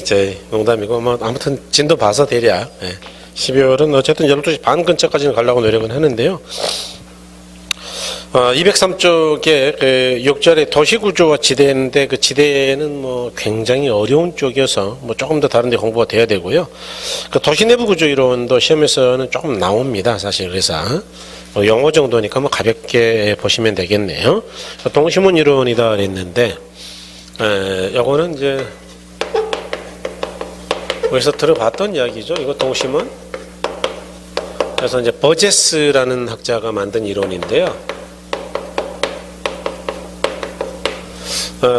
저희 농담이고, 뭐, 아무튼 진도 봐서 대략, 12월은 어쨌든 12시 반 근처까지는 가려고 노력은 하는데요. 203쪽에 그 6절에 도시구조와 지대인데 그 지대는 뭐 굉장히 어려운 쪽이어서 뭐 조금 더 다른 데 공부가 돼야 되고요. 그 도시 내부 구조 이론도 시험에서는 조금 나옵니다. 사실 그래서 영어 정도니까 뭐 가볍게 보시면 되겠네요. 동시문 이론이다 그랬는데 요거는 이제 어디서 들어봤던 이야기죠. 이거 동시문. 그래서 이제 버제스라는 학자가 만든 이론인데요.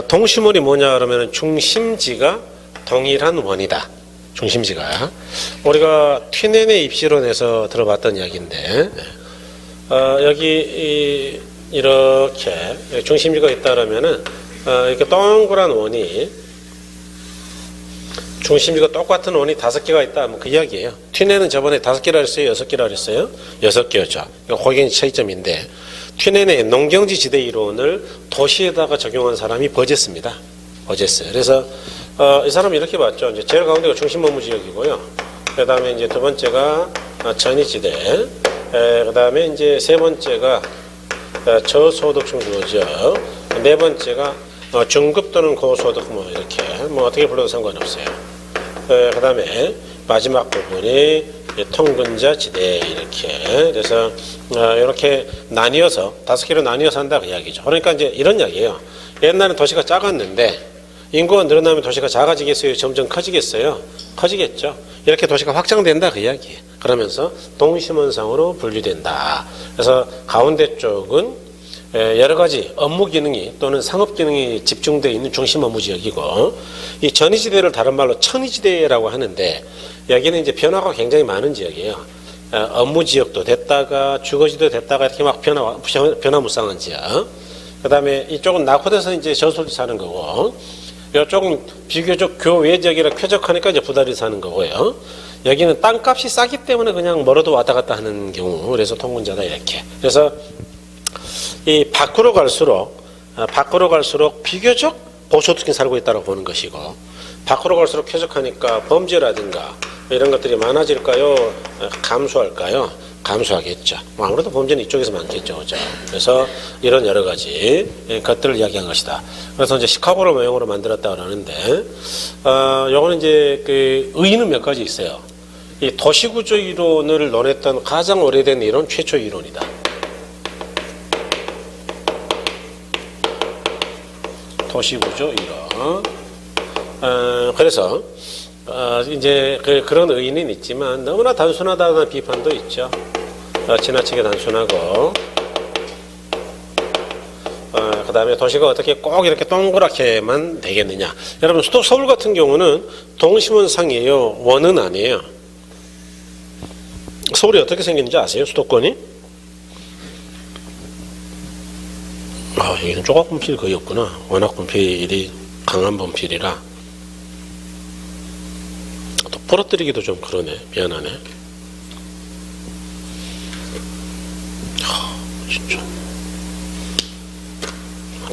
동시문이 뭐냐 그러면 중심지가 동일한 원이다. 중심지가. 우리가 튀넨의 입시론에서 들어봤던 이야기인데 여기 이렇게 중심지가 있다 그러면은 이렇게 동그란 원이 중심지가 똑같은 원이 5개가 있다. 뭐 그 이야기예요. 튀넨은 저번에 5개라 그랬어요? 6개라 그랬어요? 6개였죠. 거기는 차이점인데 튀넨의 농경지 지대 이론을 도시에다가 적용한 사람이 버제스입니다. 버제스. 그래서 이 사람은 이렇게 봤죠. 이제 제일 가운데가 중심 업무 지역이고요. 그 다음에 이제 두 번째가 전이 지대. 그 다음에 이제 세 번째가 저소득층 주거 지역. 네 번째가 중급 또는 고소득 뭐 이렇게 뭐 어떻게 불러도 상관없어요. 그 다음에 마지막 부분이 통근자 지대 이렇게 그래서 이렇게 나뉘어서 5개로 나뉘어서 한다 그 이야기죠. 그러니까 이제 이런 이야기예요. 옛날에 도시가 작았는데 인구가 늘어나면 도시가 작아지겠어요? 점점 커지겠어요? 커지겠죠. 이렇게 도시가 확장된다 그 이야기예요. 그러면서 동심원상으로 분류된다. 그래서 가운데 쪽은 여러 가지 업무 기능이 또는 상업 기능이 집중되어 있는 중심 업무 지역이고 이 전이지대를 다른 말로 천이지대라고 하는데 여기는 이제 변화가 굉장히 많은 지역이에요. 업무 지역도 됐다가 주거지도 됐다가 이렇게 막 변화무쌍한 지역. 그 다음에 이쪽은 낙후돼서 이제 저소득 사는 거고 이쪽은 비교적 교외 지역이라 쾌적하니까 이제 부달이 사는 거고요. 여기는 땅값이 싸기 때문에 그냥 멀어도 왔다 갔다 하는 경우 그래서 통근자다 이렇게. 그래서 이 밖으로 갈수록 비교적 고소득층이 살고 있다고 보는 것이고 밖으로 갈수록 쾌적하니까 범죄라든가 이런 것들이 많아질까요? 감소할까요? 감소하겠죠. 뭐 아무래도 범죄는 이쪽에서 많겠죠. 그죠? 그래서 이런 여러 가지 것들을 이야기한 것이다. 그래서 이제 시카고를 모형으로 만들었다 그러는데 요거는 이제 그 의의는 몇 가지 있어요. 이 도시구조 이론을 논했던 가장 오래된 이론 최초 이론이다. 도시구조 이론. 그래서 이제 그런 의의는 있지만 너무나 단순하다는 비판도 있죠. 지나치게 단순하고 그 다음에 도시가 어떻게 꼭 이렇게 동그랗게만 되겠느냐. 여러분 서울 같은 경우는 동심원상이에요? 원은 아니에요? 서울이 어떻게 생겼는지 아세요? 수도권이? 여기는 조각 분필 거의 없구나. 워낙 분필이 강한 분필이라 또 부러뜨리기도 좀 그러네. 미안하네. 진짜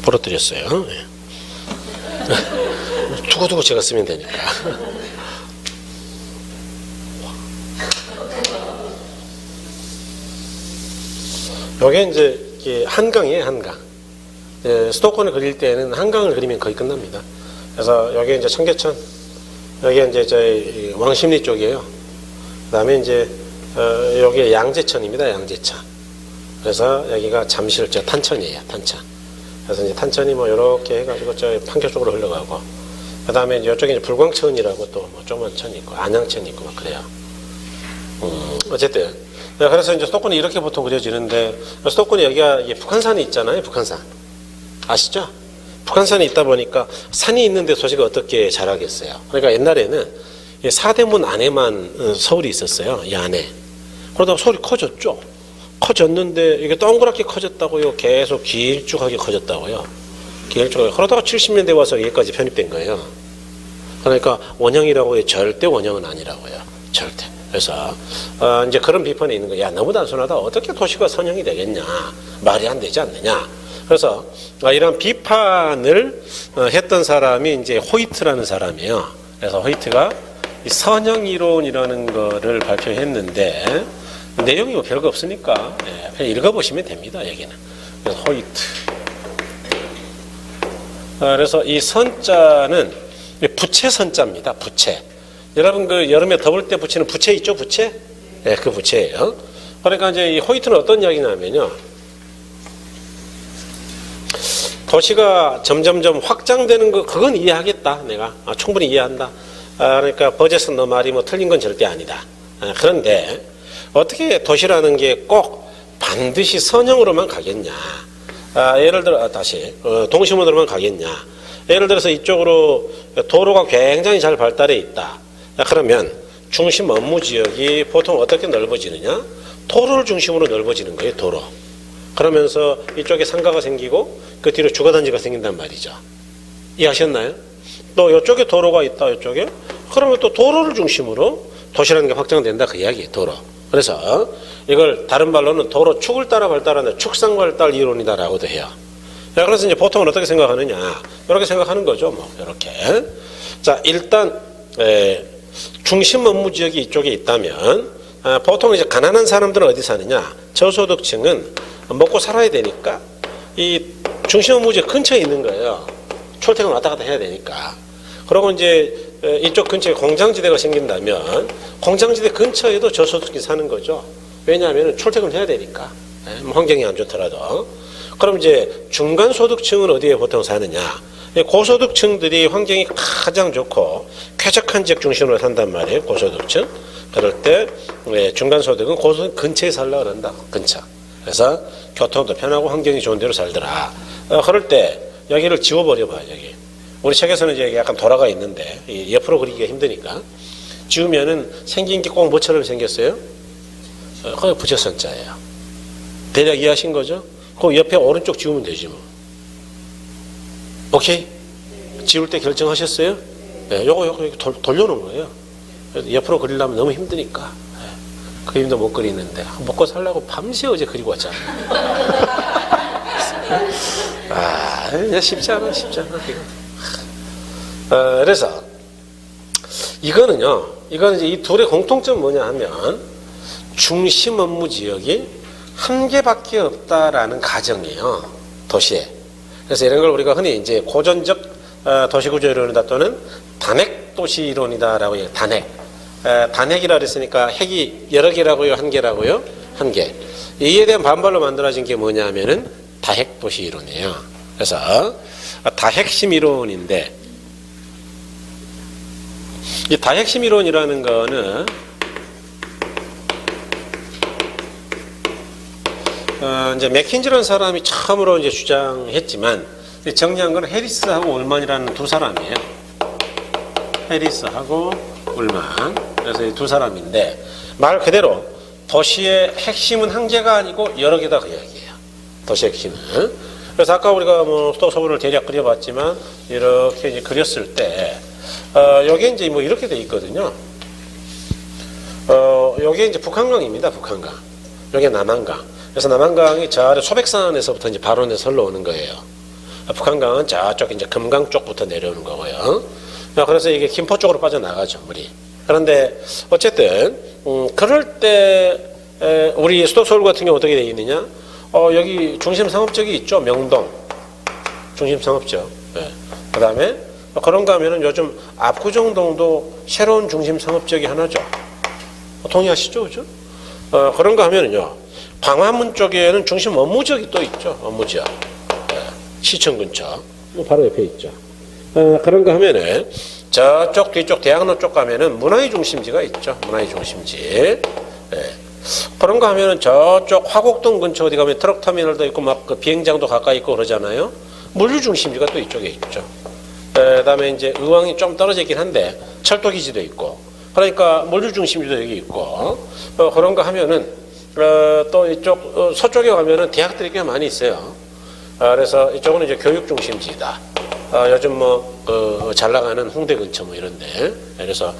부러뜨렸어요. 네. 두고두고 제가 쓰면 되니까. 여기 이제 한강이에요. 한강. 수도권을 그릴 때는 한강을 그리면 거의 끝납니다. 그래서 여기 이제 청계천, 여기 이제 저희 왕십리 쪽이에요. 그다음에 이제 여기 양재천입니다. 양재천. 그래서 여기가 잠실저 탄천이에요. 탄천. 그래서 이제 탄천이 뭐 이렇게 해가지고 저 판교 쪽으로 흘러가고, 그다음에 이제 이쪽에 이제 불광천이라고 또 뭐 조그만 천이 있고 안양천이 있고 막 그래요. 어쨌든 그래서 이제 수도권이 이렇게 보통 그려지는데 수도권이 여기가 이게 북한산이 있잖아요. 북한산. 아시죠? 북한산이 있다 보니까 산이 있는데 도시가 어떻게 자라겠어요? 그러니까 옛날에는 사대문 안에만 서울이 있었어요. 이 안에. 그러다가 서울이 커졌죠. 커졌는데 이게 동그랗게 커졌다고요? 계속 길쭉하게 커졌다고요? 길쭉하게. 그러다가 70년대 와서 여기까지 편입된 거예요. 그러니까 원형이라고 해요. 절대 원형은 아니라고요. 절대. 그래서 이제 그런 비판이 있는 거예요. 야, 너무 단순하다. 어떻게 도시가 선형이 되겠냐? 말이 안 되지 않느냐? 그래서 이런 비판을 했던 사람이 이제 호이트라는 사람이에요. 그래서 호이트가 이 선형 이론이라는 거를 발표했는데 내용이 뭐 별거 없으니까 그냥 읽어보시면 됩니다. 여기는. 그래서 호이트. 그래서 이 선자는 부채 선자입니다. 부채. 여러분 그 여름에 더울 때 붙이는 부채 있죠? 부채? 네, 그 부채예요. 그러니까 이제 이 호이트는 어떤 이야기냐면요. 도시가 점점점 확장되는 거 그건 이해하겠다. 내가 충분히 이해한다. 그러니까 버젯스 너 말이 뭐 틀린 건 절대 아니다. 그런데 어떻게 도시라는 게 꼭 반드시 선형으로만 가겠냐? 예를 들어 다시 동심원으로만 가겠냐? 예를 들어서 이쪽으로 도로가 굉장히 잘 발달해 있다. 그러면 중심 업무 지역이 보통 어떻게 넓어지느냐? 도로를 중심으로 넓어지는 거예요. 도로. 그러면서 이쪽에 상가가 생기고 그 뒤로 주거단지가 생긴단 말이죠. 이해하셨나요? 또 이쪽에 도로가 있다. 이쪽에. 그러면 또 도로를 중심으로 도시라는 게 확장된다. 그 이야기예요. 도로. 그래서 이걸 다른 말로는 도로 축을 따라 발달하는 축상 발달 이론이다라고도 해요. 그래서 이제 보통은 어떻게 생각하느냐? 이렇게 생각하는 거죠. 뭐 이렇게. 자, 일단 중심 업무 지역이 이쪽에 있다면 보통 이제 가난한 사람들은 어디 사느냐? 저소득층은 먹고 살아야 되니까 이 중심 업무 지역 근처에 있는 거예요. 출퇴근 왔다 갔다 해야 되니까. 그리고 이제 이쪽 근처에 공장지대가 생긴다면 공장지대 근처에도 저소득층이 사는 거죠. 왜냐하면 출퇴근을 해야 되니까. 환경이 안 좋더라도. 그럼 이제 중간소득층은 어디에 보통 사느냐? 고소득층들이 환경이 가장 좋고 쾌적한 지역 중심으로 산단 말이에요. 고소득층. 그럴 때 중간소득은 고소득 근처에 살려고 그런다. 근처. 그래서 교통도 편하고 환경이 좋은 데로 살더라. 그럴 때 여기를 지워버려봐요. 여기. 우리 책에서는 이제 약간 돌아가 있는데 옆으로 그리기가 힘드니까 지우면은 생긴 게 꼭 뭐처럼 생겼어요? 그게 부채선자예요. 대략 이해하신 거죠? 그 옆에 오른쪽 지우면 되지 뭐. 오케이? 지울 때 결정하셨어요? 네, 요거 돌려놓은 거예요. 옆으로 그리려면 너무 힘드니까. 그림도 못 그리는데 먹고 살려고 밤새 어제 그리고 왔잖아. 쉽지 않아. 그래서 이거는 이제 이 둘의 공통점 뭐냐 하면 중심 업무 지역이 한 개밖에 없다라는 가정이에요. 도시에. 그래서 이런 걸 우리가 흔히 이제 고전적 도시구조 이론이다 또는 단핵 도시 이론이다라고 해요. 단핵이라 그랬으니까 핵이 여러 개라고요? 한 개라고요? 한 개. 이에 대한 반발로 만들어진 게 뭐냐 하면은 다핵 도시 이론이에요. 그래서 다핵심 이론인데 이 다핵심 이론이라는 거는 이제 맥킨지라는 사람이 처음으로 이제 주장했지만 정리한 건 해리스하고 울만이라는 두 사람이에요. 해리스하고 울만. 그래서 이 두 사람인데 말 그대로 도시의 핵심은 한 개가 아니고 여러 개다 그 이야기예요. 도시 핵심은. 그래서 아까 우리가 뭐 수도서본을 대략 그려봤지만 이렇게 이제 그렸을 때 여기에 이제 뭐 이렇게 돼 있거든요. 여기에 이제 북한강입니다. 북한강. 여기에 남한강. 그래서 남한강이 저 아래 소백산에서부터 이제 발원해서 흘러오는 거예요. 북한강은 저쪽 이제 금강 쪽부터 내려오는 거고요. 그래서 이게 김포 쪽으로 빠져나가죠, 물이. 그런데 어쨌든 그럴 때 우리 수도서울 같은 경우 어떻게 되어 있느냐? 여기 중심상업적이 있죠, 명동 중심상업적. 네. 그다음에 그런가 하면은 요즘 압구정동도 새로운 중심상업적이 하나죠. 동의하시죠, 그죠? 그런가 하면은요. 광화문 쪽에는 중심 업무지역이 또 있죠. 업무지역. 시청 근처. 바로 옆에 있죠. 그런가 하면은 저쪽 뒤쪽 대학로 쪽 가면은 문화의 중심지가 있죠. 문화의 중심지. 그런가 하면은 저쪽 화곡동 근처 어디 가면 트럭터미널도 있고 막 그 비행장도 가까이 있고 그러잖아요. 물류 중심지가 또 이쪽에 있죠. 그다음에 이제 의왕이 좀 떨어져 있긴 한데 철도기지도 있고. 그러니까 물류 중심지도 여기 있고. 그런가 하면은 또 이쪽 서쪽에 가면은 대학들이 꽤 많이 있어요. 그래서 이쪽은 이제 교육 중심지다. 요즘 잘 나가는 홍대 근처 뭐 이런데. 그래서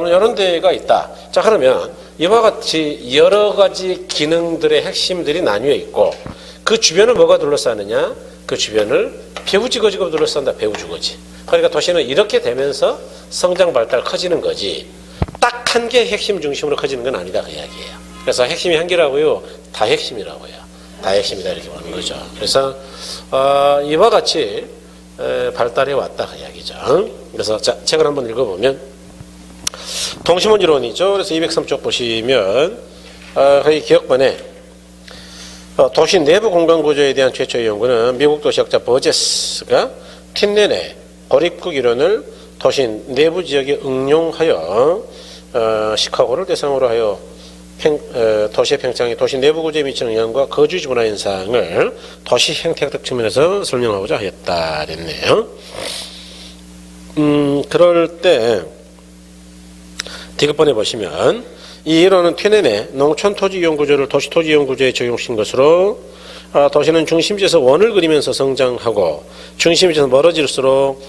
이런 데가 있다. 자, 그러면 이와 같이 여러 가지 기능들의 핵심들이 나뉘어 있고 그 주변을 뭐가 둘러싸느냐? 그 주변을 배후지거지가 둘러싼다. 배후주거지. 그러니까 도시는 이렇게 되면서 성장 발달 커지는 거지 딱 한 개의 핵심 중심으로 커지는 건 아니다 그 이야기예요. 그래서 핵심이 한 개라고요. 다 핵심이라고요. 다 핵심이다 이렇게 보는 거죠. 그래서 이와 같이 발달해 왔다 그 이야기죠. 그래서 자, 책을 한번 읽어보면 동심원 이론이죠. 그래서 203쪽 보시면 거기 기억번에 도시 내부 공간 구조에 대한 최초의 연구는 미국 도시학자 버제스가 틴넨의 고립국 이론을 도시 내부 지역에 응용하여 시카고를 대상으로 하여 도시의 팽창이 도시 내부 구조에 미치는 영향과 거주지 문화 현상을 도시 형태학 측면에서 설명하고자 하였다 그랬네요. 그럴 때 디귿번에 보시면 이 이론은 틴넨의 농촌 토지 이용 구조를 도시 토지 이용 구조에 적용시킨 것으로 도시는 중심지에서 원을 그리면서 성장하고 중심지에서 멀어질수록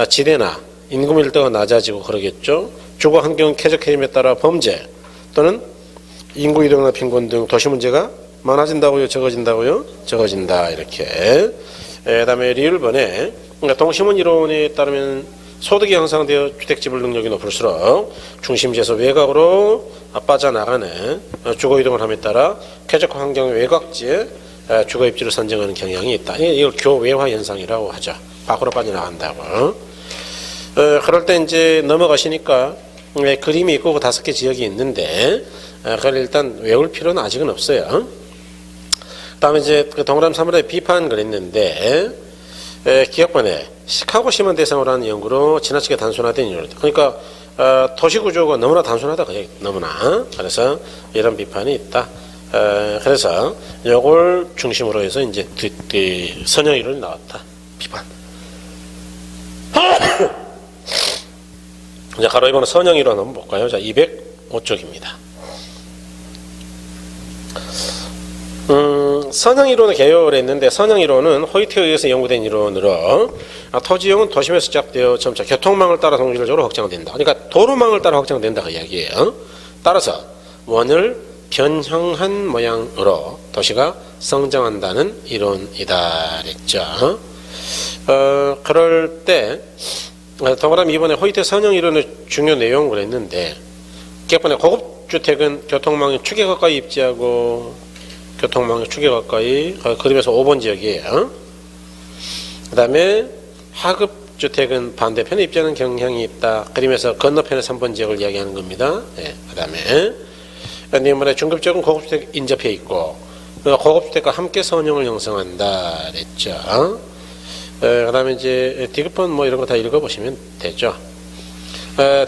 지대나 인구 밀도가 낮아지고 그러겠죠. 주거 환경 쾌적해짐에 따라 범죄 또는 인구 이동이나 빈곤 등 도시 문제가 많아진다고요? 적어진다고요? 적어진다 이렇게. 그다음에 리을번에 동심원 이론에 따르면 소득이 향상되어 주택지불 능력이 높을수록 중심지에서 외곽으로 빠져나가는 주거 이동을 함에 따라 쾌적 환경 외곽지에 주거 입지를 선정하는 경향이 있다. 이걸 교외화 현상이라고 하죠. 밖으로 빠져나간다고. 그럴 때 이제 넘어가시니까 그림이 있고 그 5개 지역이 있는데 그걸 일단 외울 필요는 아직은 없어요. 다음에 이제 그 동그라미 3번에 비판 그랬는데 기억번에 시카고 시민 대상으로 하는 연구로 지나치게 단순화된 이유다. 그러니까 도시 구조가 너무나 단순하다. 너무나. 그래서 이런 비판이 있다. 그래서 이걸 중심으로 해서 이제 선형 이론이 나왔다. 비판. 자, 가로 2번은 선형 이론 한번 볼까요? 자, 205쪽입니다. 선형 이론의 개요를 했는데 선형 이론은 호이트에 의해서 연구된 이론으로 토지형은 도심에서 시작되어 점차 교통망을 따라 동질적으로 확장된다. 그러니까 도로망을 따라 확장된다 그 이야기예요. 따라서 원을 변형한 모양으로 도시가 성장한다는 이론이다 그랬죠. 그럴 때 동그라미 2번에 호이트 선형 이론의 중요 내용을 했는데 기억번에 고급주택은 교통망의 축에 가까이 입지하고 교통망의 축에 가까이 그림에서 5번 지역이에요. 그 다음에 하급주택은 반대편에 입지하는 경향이 있다. 그림에서 건너편에 3번 지역을 이야기하는 겁니다. 네, 그 다음에 이번에 중급지역은 고급주택 인접해 있고 고급주택과 함께 선형을 형성한다 그랬죠. 그 다음에 이제 디귿번 뭐 이런 거 다 읽어보시면 되죠.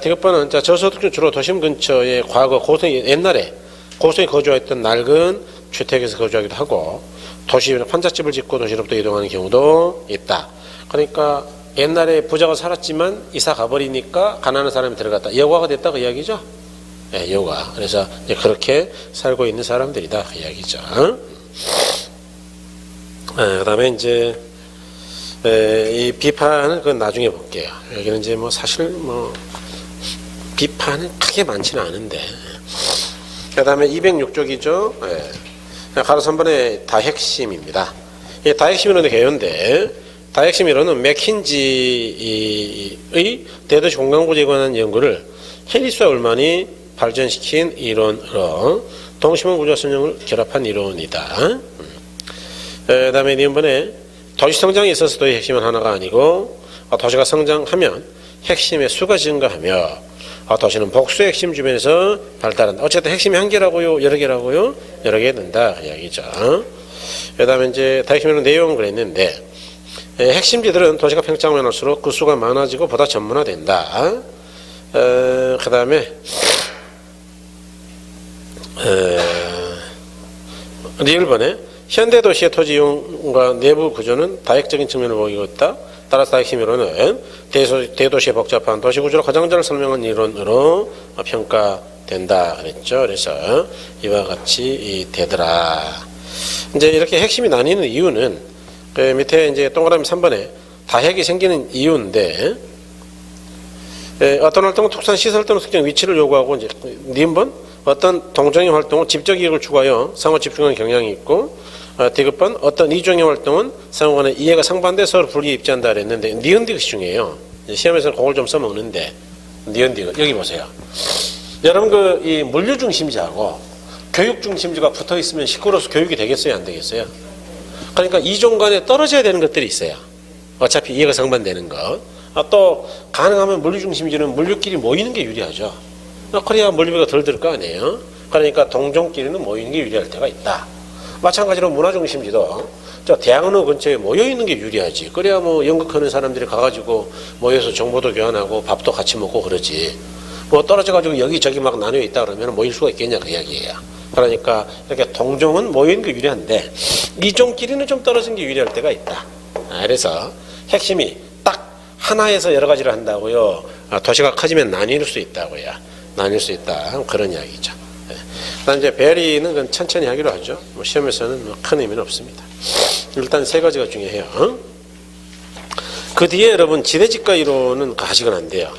디귿번은 저소득층 주로 도심 근처에 과거 옛날에 고성에 거주했던 낡은 주택에서 거주하기도 하고 도시에 판잣집을 짓고 도시로부터 이동하는 경우도 있다. 그러니까 옛날에 부자가 살았지만 이사 가버리니까 가난한 사람이 들어갔다. 여과가 됐다 그 이야기죠. 네, 여과. 그래서 이제 그렇게 살고 있는 사람들이다 그 이야기죠. 그 다음에 이제 이 비판은 그건 나중에 볼게요. 여기는 이제 뭐 사실 뭐 비판은 크게 많지는 않은데. 그 다음에 206쪽이죠. 가로 3번의 다핵심입니다. 이 다핵심 이론의 개요인데 다핵심 이론은 맥킨지의 대도시 공간구조에 관한 연구를 해리스와 울만이 발전시킨 이론으로 동심원 구조 설명을 결합한 이론이다. 그 다음에 이번에 도시 성장에 있어서도의 핵심은 하나가 아니고 도시가 성장하면 핵심의 수가 증가하며 도시는 복수의 핵심 주변에서 발달한다. 어쨌든 핵심이 한 개라고요? 여러 개라고요? 여러 개 된다. 그 이야기죠. 그 다음에 이제 다핵심의 내용은 그랬는데 핵심지들은 도시가 팽창하면 할수록 그 수가 많아지고 보다 전문화된다. 그 다음에 리을번에 현대 도시의 토지 이용과 내부 구조는 다핵적인 측면을 보이고 있다. 따라서 다핵심으로는 대도시의 복잡한 도시 구조를 가장 잘 설명한 이론으로 평가된다 그랬죠. 그래서 이와 같이 되더라. 이제 이렇게 핵심이 나뉘는 이유는 그 밑에 이제 동그라미 3번에 다핵이 생기는 이유인데 어떤 활동은 특수한 시설 또는 특정 위치를 요구하고 이제 니은번 어떤 동종의 활동은 집적 이익을 추구하여 상호 집중하는 경향이 있고 디귿번 어떤 이종의 활동은 상호간의 이해가 상반돼서 서로 불리에 입지한다 그랬는데 니은디귿이 중요해요. 시험에서는 그걸 좀 써먹는데 니은디귿 여기 보세요. 여러분 이 물류 중심지하고 교육 중심지가 붙어 있으면 시끄러워서 교육이 되겠어요, 안 되겠어요? 그러니까 이종 간에 떨어져야 되는 것들이 있어요. 어차피 이해가 상반되는 거. 또 가능하면 물류 중심지는 물류끼리 모이는 게 유리하죠. 그래야 물류비가 덜 들 거 아니에요. 그러니까 동종끼리는 모이는 게 유리할 때가 있다. 마찬가지로 문화 중심지도 저 대학로 근처에 모여 있는 게 유리하지. 그래야 뭐 연극하는 사람들이 가가지고 모여서 정보도 교환하고 밥도 같이 먹고 그러지. 뭐 떨어져가지고 여기저기 막 나뉘어 있다 그러면 모일 수가 있겠냐 그 이야기예요. 그러니까 이렇게 동종은 모이는 게 유리한데 이종끼리는 좀 떨어진 게 유리할 때가 있다. 그래서 핵심이 딱 하나에서 여러 가지를 한다고요. 도시가 커지면 나뉠 수 있다고요. 나뉠 수 있다. 그런 이야기죠. 그다음 이제 배리는 그건 천천히 하기로 하죠. 뭐 시험에서는 뭐 큰 의미는 없습니다. 일단 세 가지가 중요해요. 그 뒤에 여러분 지대직과 이론은 아직은 안 돼요.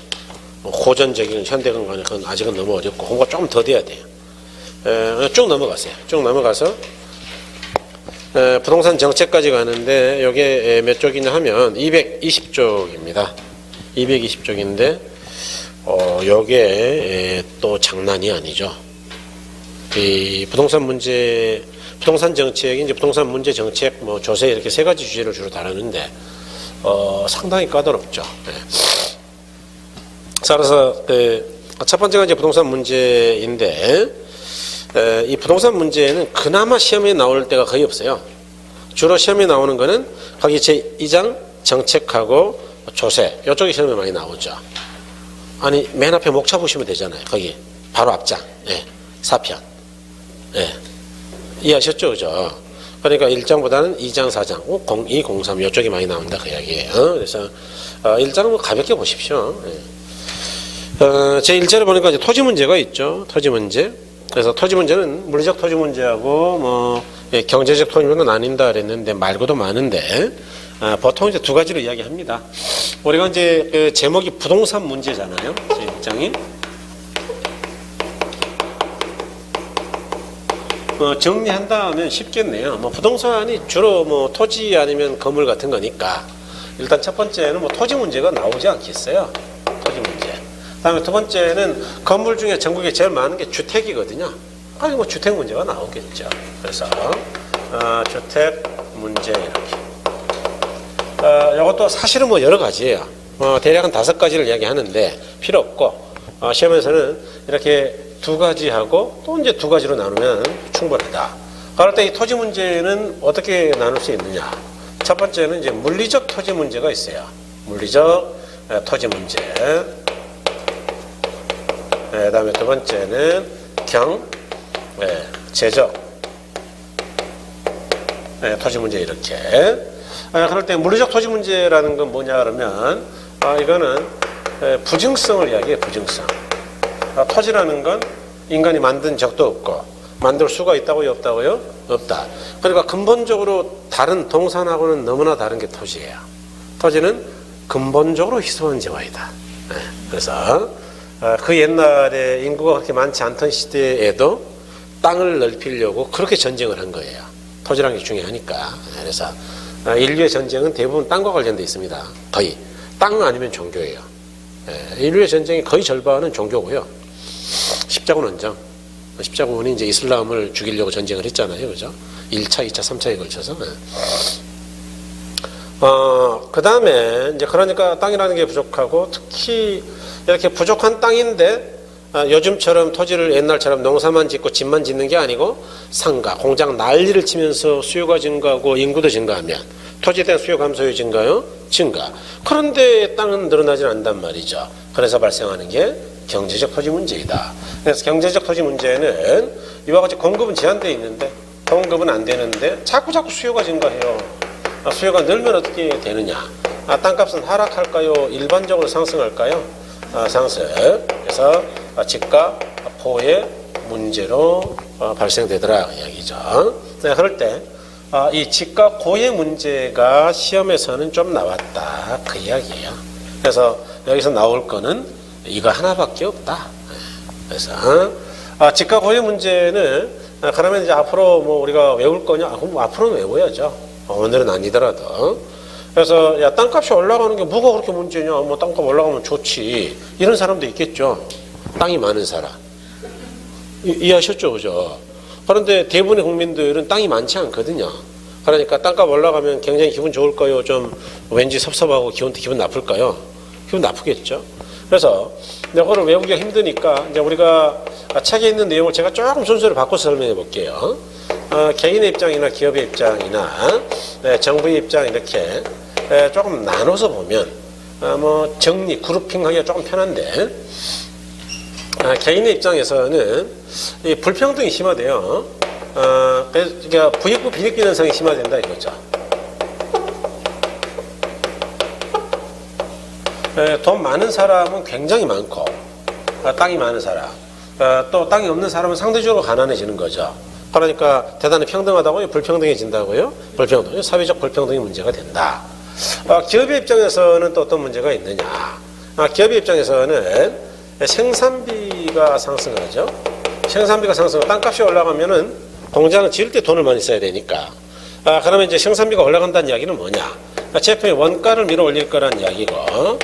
뭐 고전적인 현대건강은 그건 아직은 너무 어렵고 공부가 조금 더 돼야 돼요. 쭉 넘어가세요. 쭉 넘어가서 부동산 정책까지 가는데 이게 몇 쪽이냐 하면 220쪽입니다. 220쪽인데 요게 또 장난이 아니죠. 이 부동산 문제, 부동산 정책이 이제 부동산 문제 정책, 뭐 조세 이렇게 세 가지 주제를 주로 다루는데 상당히 까다롭죠. 따라서 첫 번째가 이제 부동산 문제인데 이 부동산 문제는 그나마 시험에 나올 때가 거의 없어요. 주로 시험에 나오는 거는 거기 제2장 정책하고 조세 이쪽이 시험에 많이 나오죠. 아니 맨 앞에 목차 보시면 되잖아요. 거기 바로 앞장 4편. 이해하셨죠? 그죠? 그러니까 1장보다는 2장, 4장, 02, 03 이쪽이 많이 나온다 그 이야기예요. 그래서 1장은 뭐 가볍게 보십시오. 제 1절에 보니까 이제 토지 문제가 있죠. 토지 문제. 그래서 토지 문제는 물리적 토지 문제하고 뭐 경제적 토지 문제는 나뉜다 그랬는데 말고도 많은데 보통 이제 두 가지로 이야기합니다. 우리가 이제 제목이 부동산 문제잖아요. 제 1장이. 정리한다면 쉽겠네요. 뭐 부동산이 주로 뭐 토지 아니면 건물 같은 거니까 일단 첫 번째는 뭐 토지 문제가 나오지 않겠어요. 토지 문제. 그다음에 두 번째는 건물 중에 전국에 제일 많은 게 주택이거든요. 아니 뭐 주택 문제가 나오겠죠. 그래서 주택 문제 이렇게. 이것도 사실은 뭐 여러 가지예요. 대략 한 5가지를 이야기하는데 필요 없고 시험에서는 이렇게 두 가지 하고 또 이제 두 가지로 나누면 충분하다. 그럴 때 이 토지 문제는 어떻게 나눌 수 있느냐? 첫 번째는 이제 물리적 토지 문제가 있어요. 물리적 토지 문제. 그다음에 두 번째는 경제적 토지 문제 이렇게. 그럴 때 물리적 토지 문제라는 건 뭐냐 그러면 이거는 부증성을 이야기해요. 부증성. 토지라는 건 인간이 만든 적도 없고 만들 수가 있다고요? 없다고요? 없다. 그러니까 근본적으로 다른 동산하고는 너무나 다른 게 토지예요. 토지는 근본적으로 희소한 재화이다. 그래서 그 옛날에 인구가 그렇게 많지 않던 시대에도 땅을 넓히려고 그렇게 전쟁을 한 거예요. 토지라는 게 중요하니까. 그래서 인류의 전쟁은 대부분 땅과 관련돼 있습니다. 거의. 땅 아니면 종교예요. 인류의 전쟁이 거의 절반은 종교고요. 십자군 원정. 십자군이 이제 이슬람을 죽이려고 전쟁을 했잖아요. 그죠? 1차, 2차, 3차에 걸쳐서. 그 다음에 이제 그러니까 땅이라는 게 부족하고 특히 이렇게 부족한 땅인데 요즘처럼 토지를 옛날처럼 농사만 짓고 집만 짓는 게 아니고 상가, 공장 난리를 치면서 수요가 증가하고 인구도 증가하면 토지에 대한 수요 감소율 증가요? 증가. 그런데 땅은 늘어나지 않는단 말이죠. 그래서 발생하는 게 경제적 토지 문제이다. 그래서 경제적 토지 문제는 이와 같이 공급은 제한되어 있는데 공급은 안 되는데 자꾸 수요가 증가해요. 수요가 늘면 어떻게 되느냐? 땅값은 하락할까요? 일반적으로 상승할까요? 상승. 그래서 집값 포의 문제로 발생되더라 이야기죠. 그럴 때 이 집값 고의 문제가 시험에서는 좀 나왔다 그 이야기예요. 그래서 여기서 나올 거는 이거 하나밖에 없다. 그래서 집값 고의 문제는 그러면 이제 앞으로 뭐 우리가 외울 거냐? 그럼 앞으로는 외워야죠. 오늘은 아니더라도. 그래서 야, 땅값이 올라가는 게 뭐가 그렇게 문제냐? 뭐 땅값 올라가면 좋지. 이런 사람도 있겠죠. 땅이 많은 사람. 이해하셨죠, 그죠? 그런데 대부분의 국민들은 땅이 많지 않거든요. 그러니까 땅값 올라가면 굉장히 기분 좋을까요? 좀 왠지 섭섭하고 기분 나쁠까요? 기분 나쁘겠죠. 그래서 이거를 외우기가 힘드니까 이제 우리가 책에 있는 내용을 제가 조금 순서를 바꿔서 설명해 볼게요. 개인의 입장이나 기업의 입장이나 정부의 입장 이렇게 조금 나눠서 보면 뭐 정리, 그룹핑하기가 조금 편한데 개인의 입장에서는 이 불평등이 심화돼요. 그러니까 부익부 빈익빈 현상이 심화된다 이거죠. 돈 많은 사람은 굉장히 많고 땅이 많은 사람 또 땅이 없는 사람은 상대적으로 가난해지는 거죠. 그러니까 대단히 평등하다고요? 불평등해진다고요? 불평등, 사회적 불평등이 문제가 된다. 기업의 입장에서는 또 어떤 문제가 있느냐. 기업의 입장에서는 생산비가 상승하죠. 생산비가 상승하고 땅값이 올라가면은 공장을 지을 때 돈을 많이 써야 되니까. 그러면 이제 생산비가 올라간다는 이야기는 뭐냐. 제품의 원가를 밀어 올릴 거란 이야기고,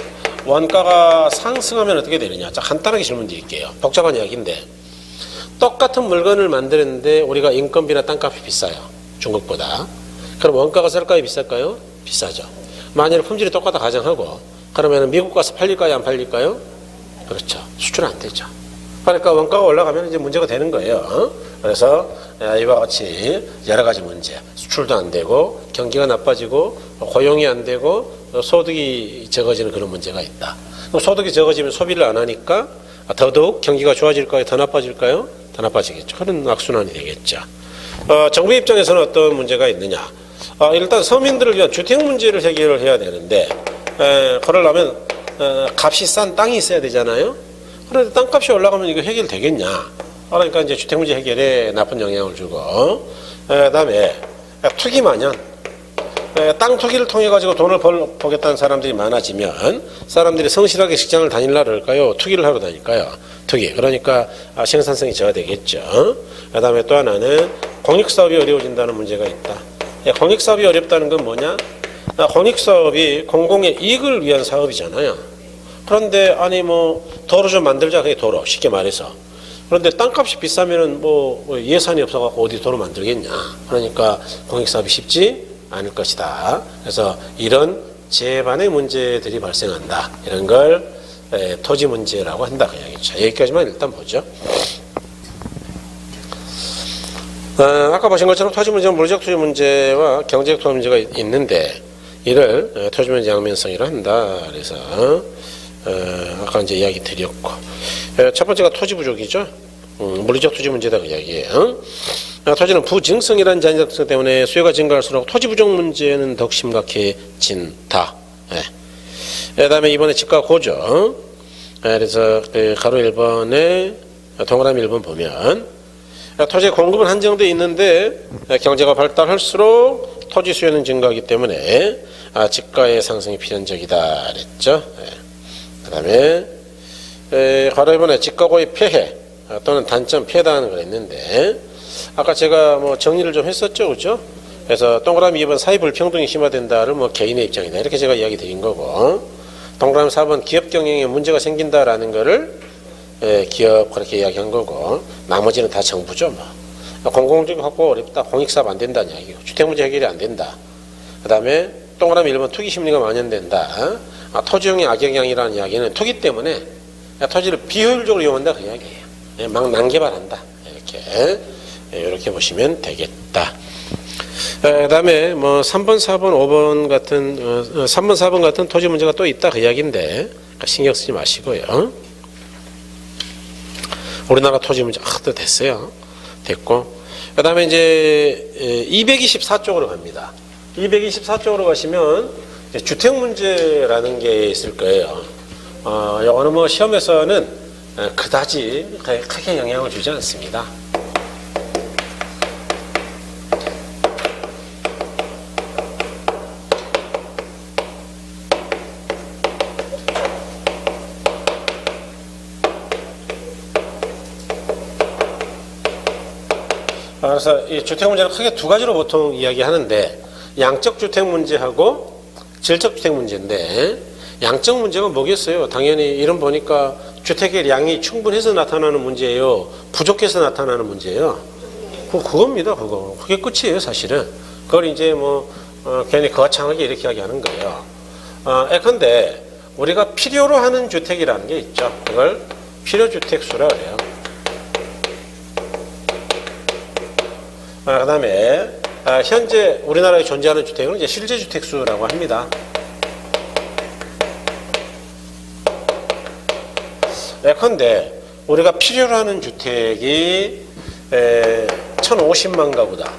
원가가 상승하면 어떻게 되느냐. 자, 간단하게 질문 드릴게요. 복잡한 이야기인데. 똑같은 물건을 만드는데 우리가 인건비나 땅값이 비싸요. 중국보다. 그럼 원가가 쌀까요? 비쌀까요? 비싸죠. 만일 품질이 똑같다 가정하고, 그러면 미국 가서 팔릴까요? 안 팔릴까요? 그렇죠. 수출은 안 되죠. 그러니까 원가가 올라가면 이제 문제가 되는 거예요. 그래서 이와 같이 여러 가지 문제, 수출도 안 되고 경기가 나빠지고 고용이 안 되고 소득이 적어지는 그런 문제가 있다. 소득이 적어지면 소비를 안 하니까 더더욱 경기가 좋아질까요? 더 나빠질까요? 더 나빠지겠죠. 그런 악순환이 되겠죠. 정부 입장에서는 어떤 문제가 있느냐. 일단 서민들을 위한 주택 문제를 해결을 해야 되는데 그러려면 값이 싼 땅이 있어야 되잖아요. 그런데 땅값이 올라가면 이거 해결되겠냐. 그러니까 이제 주택 문제 해결에 나쁜 영향을 주고, 그다음에 투기 마련, 땅 투기를 통해 가지고 돈을 벌겠다는 사람들이 많아지면 사람들이 성실하게 직장을 다닐라 그럴까요? 투기를 하러 다닐까요? 투기. 그러니까 생산성이 저하되겠죠. 그다음에 또 하나는 공익사업이 어려워진다는 문제가 있다. 공익사업이 어렵다는 건 뭐냐? 공익사업이 공공의 이익을 위한 사업이잖아요. 그런데 아니 뭐 도로 좀 만들자, 그게 도로 쉽게 말해서. 그런데 땅값이 비싸면은 뭐 예산이 없어갖고 어디 도로 만들겠냐. 그러니까 공익사업이 쉽지 않을 것이다. 그래서 이런 제반의 문제들이 발생한다. 이런 걸 토지 문제라고 한다. 그 이야기죠. 여기까지만 일단 보죠. 아까 보신 것처럼 토지 문제는 물리적 토지 문제와 경제적 토지 문제가 있는데 이를 토지 문제 양면성이라 한다. 그래서 아까 이제 이야기 드렸고 첫 번째가 토지 부족이죠. 물리적 토지 문제다 그 이야기예요. 토지는 부증성이라는 잔인적 특성 때문에 수요가 증가할수록 토지 부족 문제는 더욱 심각해진다. 그다음에 이번에 집가 고죠. 그래서 가로 1번에 동그라미 1번 보면 토지의 공급은 한정되어 있는데 경제가 발달할수록 토지 수요는 증가하기 때문에 집가의 상승이 필연적이다 그랬죠. 그다음에 가로 1번에 집가고의 폐해 또는 단점 피해당하는 걸 했는데 아까 제가 뭐 정리를 좀 했었죠, 그렇죠? 그래서 동그라미 2번 사회 불평등이 심화된다를 뭐 개인의 입장이다 이렇게 제가 이야기 드린 거고, 동그라미 4번 기업 경영에 문제가 생긴다라는 거를 기업 그렇게 이야기한 거고, 나머지는 다 정부죠. 뭐 공공주택 확보 어렵다, 공익사업 안 된다는 이야기고, 주택 문제 해결이 안 된다. 그다음에 동그라미 1번 투기 심리가 만연된다. 토지용의 악영향이라는 이야기는 투기 때문에 토지를 비효율적으로 이용한다 그 이야기예요. 막 난개발한다. 이렇게 보시면 되겠다. 그다음에 뭐 3번, 4번, 5번 같은 3번, 4번 같은 토지 문제가 또 있다 그 이야기인데 신경 쓰지 마시고요. 우리나라 토지 문제 또 됐어요. 됐고 그다음에 이제 224쪽으로 갑니다. 224쪽으로 가시면 주택 문제라는 게 있을 거예요. 어느 뭐 시험에서는 그다지 크게 영향을 주지 않습니다. 그래서 이 주택 문제는 크게 두 가지로 보통 이야기하는데 양적 주택 문제하고 질적 주택 문제인데 양적 문제가 뭐겠어요? 당연히 이름 보니까 주택의 양이 충분해서 나타나는 문제예요? 부족해서 나타나는 문제예요? 그겁니다, 그거. 그게 끝이에요, 사실은. 그걸 이제 괜히 거창하게 이렇게 이야기하는 거예요. 예컨대 우리가 필요로 하는 주택이라는 게 있죠. 그걸 필요주택수라 그래요. 그 다음에 현재 우리나라에 존재하는 주택은 이제 실제주택수라고 합니다. 예컨대 우리가 필요로 하는 주택이 1050만 가구다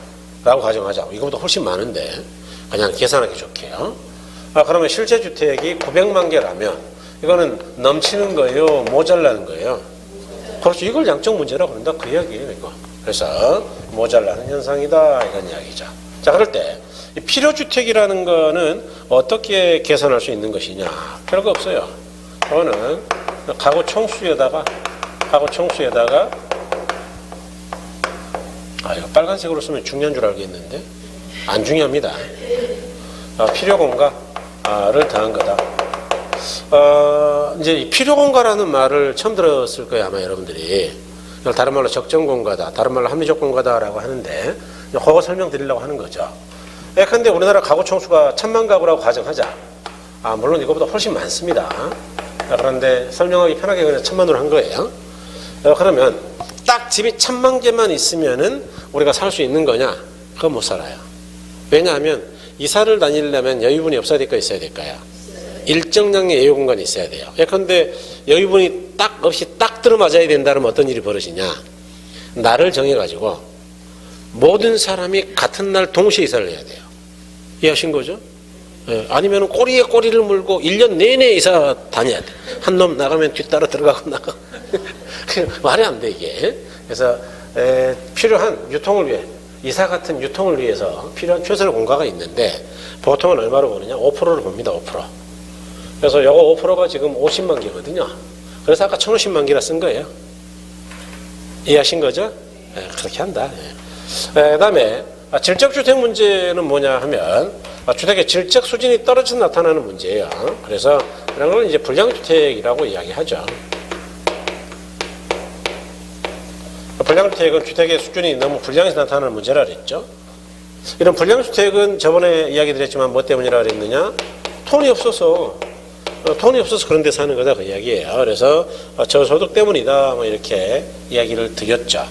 라고 가정하자. 이거보다 훨씬 많은데 그냥 계산하기 좋게요. 그러면 실제 주택이 900만 개라면 이거는 넘치는 거예요? 모자라는 거예요? 그렇죠. 이걸 양적 문제라고 그런다. 그 이야기예요, 이거. 그래서 모자라는 현상이다 이런 이야기죠. 자, 그럴 때 이 필요주택이라는 거는 어떻게 계산할 수 있는 것이냐? 별거 없어요. 그거는 가구 총수에다가 이거 빨간색으로 쓰면 중요한 줄 알겠는데 안 중요합니다. 필요공가를 더한 거다. 이제 이 필요공가라는 말을 처음 들었을 거예요, 아마 여러분들이. 이걸 다른 말로 적정공가다, 다른 말로 합리적 공가다라고 하는데 그거 설명드리려고 하는 거죠. 예컨대 우리나라 가구 총수가 1000만 가구라고 가정하자. 물론 이거보다 훨씬 많습니다. 그런데 설명하기 편하게 그냥 1000만으로 한 거예요. 그러면 딱 집이 1000만 개만 있으면은 우리가 살 수 있는 거냐? 그거 못 살아요. 왜냐하면 이사를 다니려면 여유분이 없어야 될까요? 있어야 될까요? 일정량의 여유 공간이 있어야 돼요. 예컨대 여유분이 딱 없이 딱 들어맞아야 된다면 어떤 일이 벌어지냐? 날을 정해가지고 모든 사람이 같은 날 동시에 이사를 해야 돼요. 이해하신 거죠? 아니면 꼬리에 꼬리를 물고 1년 내내 이사 다녀야 돼. 한 놈 나가면 뒤따라 들어가고 나가고. 말이 안 돼, 이게. 그래서 필요한 유통을 위해, 이사 같은 유통을 위해서 필요한 최소의 공가가 있는데 보통은 얼마로 보느냐? 5%를 봅니다, 5%. 그래서 요거 5%가 지금 50만 개거든요. 그래서 아까 1050만 개라 쓴 거예요. 이해하신 거죠? 그렇게 한다. 그 다음에 질적주택 문제는 뭐냐 하면 주택의 질적 수준이 떨어져서 나타나는 문제예요. 그래서 이런 걸 이제 불량주택이라고 이야기하죠. 불량주택은 주택의 수준이 너무 불량해서 나타나는 문제라 그랬죠. 이런 불량주택은 저번에 이야기 드렸지만 뭐 때문이라 그랬느냐? 돈이 없어서 그런 데 사는 거다 그 이야기예요. 그래서 저소득 때문이다 뭐 이렇게 이야기를 드렸죠.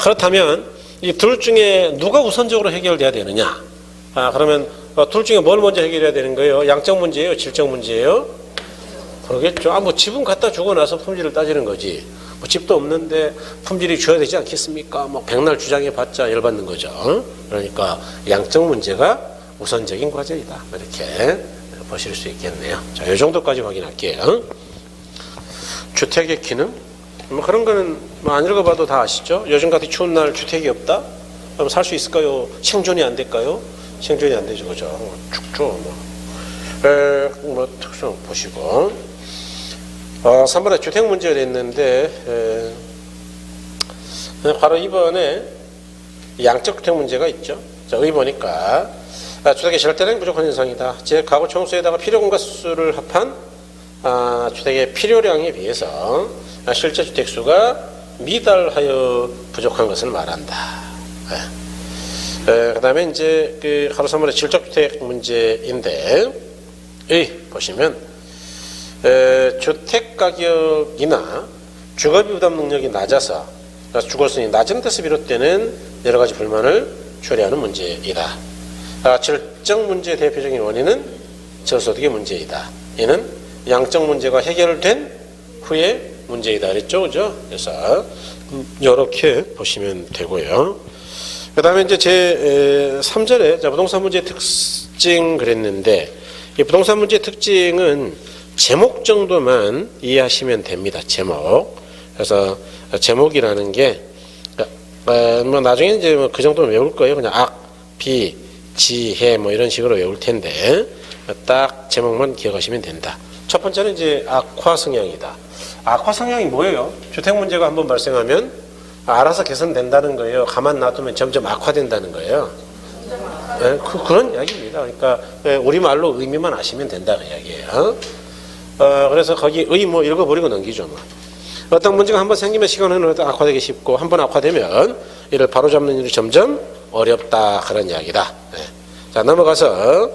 그렇다면 이 둘 중에 누가 우선적으로 해결돼야 되느냐? 그러면 둘 중에 뭘 먼저 해결해야 되는 거예요? 양적 문제예요? 질적 문제예요? 그러겠죠. 뭐 집은 갖다 주고 나서 품질을 따지는 거지. 뭐 집도 없는데 품질이 줘야 되지 않겠습니까? 뭐 백날 주장해봤자 열받는 거죠. 그러니까 양적 문제가 우선적인 과제이다. 이렇게 보실 수 있겠네요. 자, 이 정도까지 확인할게요. 주택의 기능? 뭐 그런 거는 뭐 안 읽어봐도 다 아시죠? 요즘같이 추운 날 주택이 없다? 그럼 살 수 있을까요? 생존이 안 될까요? 생존이 안 되죠, 그죠? 죽죠, 뭐 특성 보시고. 3번에 주택 문제가 됐는데, 바로 이번에 양적 주택 문제가 있죠. 자, 여기 보니까, 주택의 절대량이 부족한 현상이다. 제 가구 총수에다가 필요공가 수를 합한 주택의 필요량에 비해서 실제 주택수가 미달하여 부족한 것을 말한다. 그 다음에 이제 하루 3번의 질적주택 문제인데, 보시면, 주택 가격이나 주거비 부담 능력이 낮아서 주거수준이 낮은 데서 비롯되는 여러 가지 불만을 초래하는 문제이다. 질적 문제의 대표적인 원인은 저소득의 문제이다. 이는 양적 문제가 해결된 후에 문제이다 그랬죠, 그죠? 그래서 이렇게 보시면 되고요. 그 다음에 이제 제 3절에 부동산 문제의 특징 그랬는데, 이 부동산 문제의 특징은 제목 정도만 이해하시면 됩니다. 제목. 그래서 제목이라는 게 뭐 나중에 이제 뭐 그 정도는 외울 거예요. 그냥 악, 비, 지, 해 뭐 이런 식으로 외울 텐데 딱 제목만 기억하시면 된다. 첫 번째는 이제 악화 성향이다. 악화 성향이 뭐예요? 주택 문제가 한번 발생하면 알아서 개선된다는 거예요? 가만 놔두면 점점 악화된다는 거예요? 네, 그런 이야기입니다. 그러니까 우리말로 의미만 아시면 된다 그 이야기예요. 그래서 거기 뭐 읽어버리고 넘기죠. 뭐. 어떤 문제가 한번 생기면 시간은 악화되기 쉽고 한번 악화되면 이를 바로잡는 일이 점점 어렵다 그런 이야기다. 네. 자 넘어가서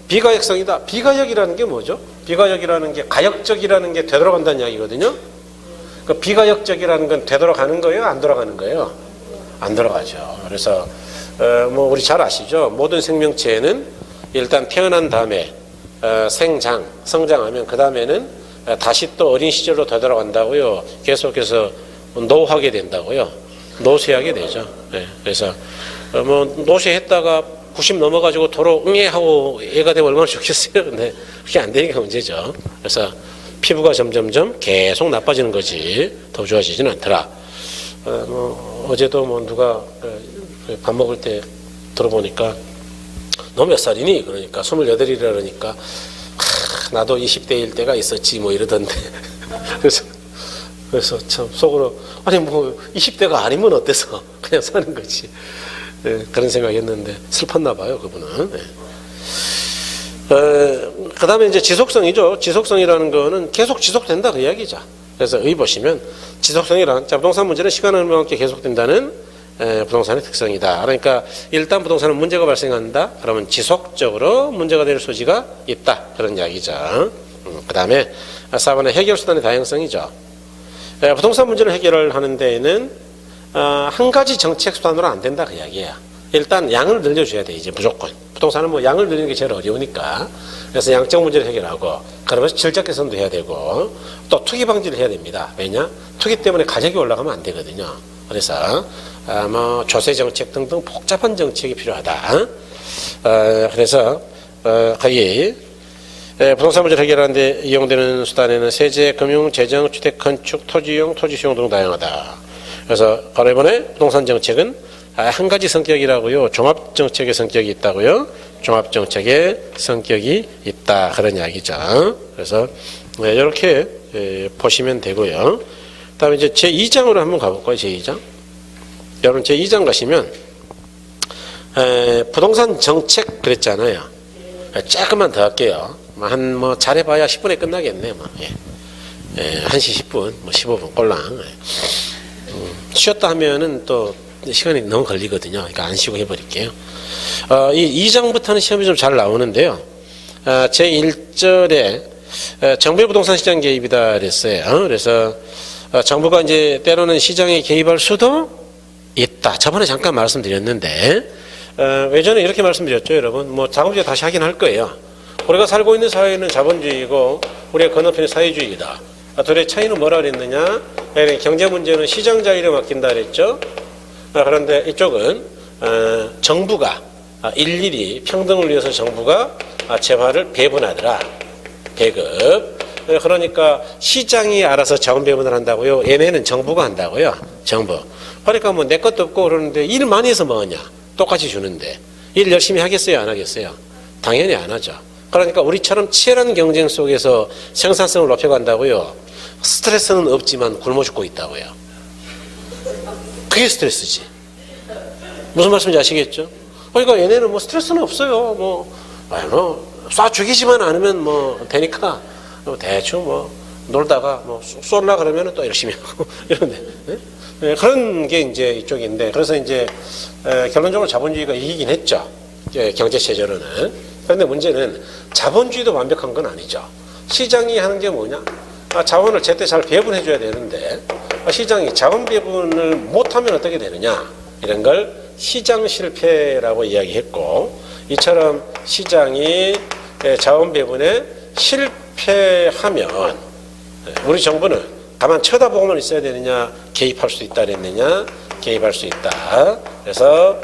비가역성이다. 비가역이라는 게 뭐죠? 비가역이라는 게 가역적이라는 게 되돌아간다는 이야기거든요. 그 비가역적이라는 건 되돌아가는 거예요? 안 돌아가는 거예요? 안 돌아가죠. 그래서 뭐 우리 잘 아시죠? 모든 생명체는 일단 태어난 다음에 성장하면 그 다음에는 다시 또 어린 시절로 되돌아간다고요. 계속해서 노하게 된다고요. 노쇠하게 되죠. 네. 그래서 뭐 노쇠했다가 90 넘어가지고 도로 응애하고 애가 되면 얼마나 좋겠어요. 근데 그게 안 되니까 문제죠. 그래서 피부가 점점점 계속 나빠지는 거지 더 좋아지지는 않더라. 뭐 어제도 뭐 누가 밥 먹을 때 들어보니까 너 몇 살이니? 그러니까 28이라 그러니까 나도 20대일 때가 있었지 뭐 이러던데 그래서 참 속으로 아니 뭐 20대가 아니면 어때서 그냥 사는 거지. 네, 그런 생각했는데 슬펐나 봐요 그분은. 네. 그 다음에 이제 지속성이죠. 지속성이라는 거는 계속 지속된다 그 이야기죠. 그래서 여기 보시면 지속성이란 부동산 문제는 시간을 함께 계속된다는 부동산의 특성이다. 그러니까 일단 부동산은 문제가 발생한다. 그러면 지속적으로 문제가 될 소지가 있다. 그런 이야기죠. 그 다음에 4번은 해결수단의 다양성이죠. 부동산 문제를 해결하는 데에는 한 가지 정책 수단으로 안 된다 그 이야기예요. 일단 양을 늘려줘야 돼 이제 무조건. 부동산은 뭐 양을 늘리는 게 제일 어려우니까. 그래서 양적 문제를 해결하고 그러면서 질적 개선도 해야 되고 또 투기 방지를 해야 됩니다. 왜냐? 투기 때문에 가격이 올라가면 안 되거든요. 그래서 뭐 조세 정책 등등 복잡한 정책이 필요하다. 그래서 거의 부동산 문제를 해결하는 데 이용되는 수단에는 세제, 금융, 재정, 주택, 건축, 토지용, 토지 수용 등 다양하다. 그래서 바로 이번에 부동산 정책은 한 가지 성격이라고요. 종합정책의 성격이 있다고요. 종합정책의 성격이 있다. 그런 이야기죠. 그래서 이렇게 보시면 되고요. 다음에 이제 제2장으로 한번 가볼까요? 제2장. 여러분 제2장 가시면 부동산 정책 그랬잖아요. 조금만 더 할게요. 한 뭐 잘해봐야 10분에 끝나겠네. 뭐. 1시 10분, 뭐 15분 꼴랑. 쉬었다 하면은 또 시간이 너무 걸리거든요. 그러니까 안 쉬고 해버릴게요. 이 2장부터는 시험이 좀 잘 나오는데요. 제1절에 정부의 부동산 시장 개입이다 그랬어요. 그래서 정부가 이제 때로는 시장에 개입할 수도 있다. 저번에 잠깐 말씀드렸는데 예전에 이렇게 말씀드렸죠, 여러분. 뭐 다음 주에 다시 하긴 할 거예요. 우리가 살고 있는 사회는 자본주의이고 우리가 건너편이 사회주의이다. 둘의 차이는 뭐라 그랬느냐? 경제 문제는 시장 자율에 맡긴다 그랬죠. 그런데 이쪽은 정부가 일일이 평등을 위해서 정부가 재화를 배분하더라. 배급. 그러니까 시장이 알아서 자원 배분을 한다고요. 얘네는 정부가 한다고요. 정부. 그러니까 뭐 내 것도 없고 그러는데 일 많이 해서 뭐하냐. 똑같이 주는데 일 열심히 하겠어요? 안 하겠어요? 당연히 안 하죠. 그러니까 우리처럼 치열한 경쟁 속에서 생산성을 높여간다고요. 스트레스는 없지만 굶어 죽고 있다고요. 그게 스트레스지. 무슨 말씀인지 아시겠죠? 그러니까 얘네는 뭐 스트레스는 없어요. 뭐 쏴 죽이지만 않으면 뭐 되니까 대충 뭐 놀다가 뭐 쏠라 그러면 또 열심히 하고 이런데 네? 그런 게 이제 이쪽인데 그래서 이제 결론적으로 자본주의가 이기긴 했죠. 경제 체제로는. 그런데 문제는 자본주의도 완벽한 건 아니죠. 시장이 하는 게 뭐냐? 자원을 제때 잘 배분해 줘야 되는데 시장이 자원 배분을 못하면 어떻게 되느냐? 이런 걸 시장 실패라고 이야기했고 이처럼 시장이 자원 배분에 실패하면 우리 정부는 가만 쳐다보고만 있어야 되느냐? 개입할 수 있다 그랬느냐? 개입할 수 있다. 그래서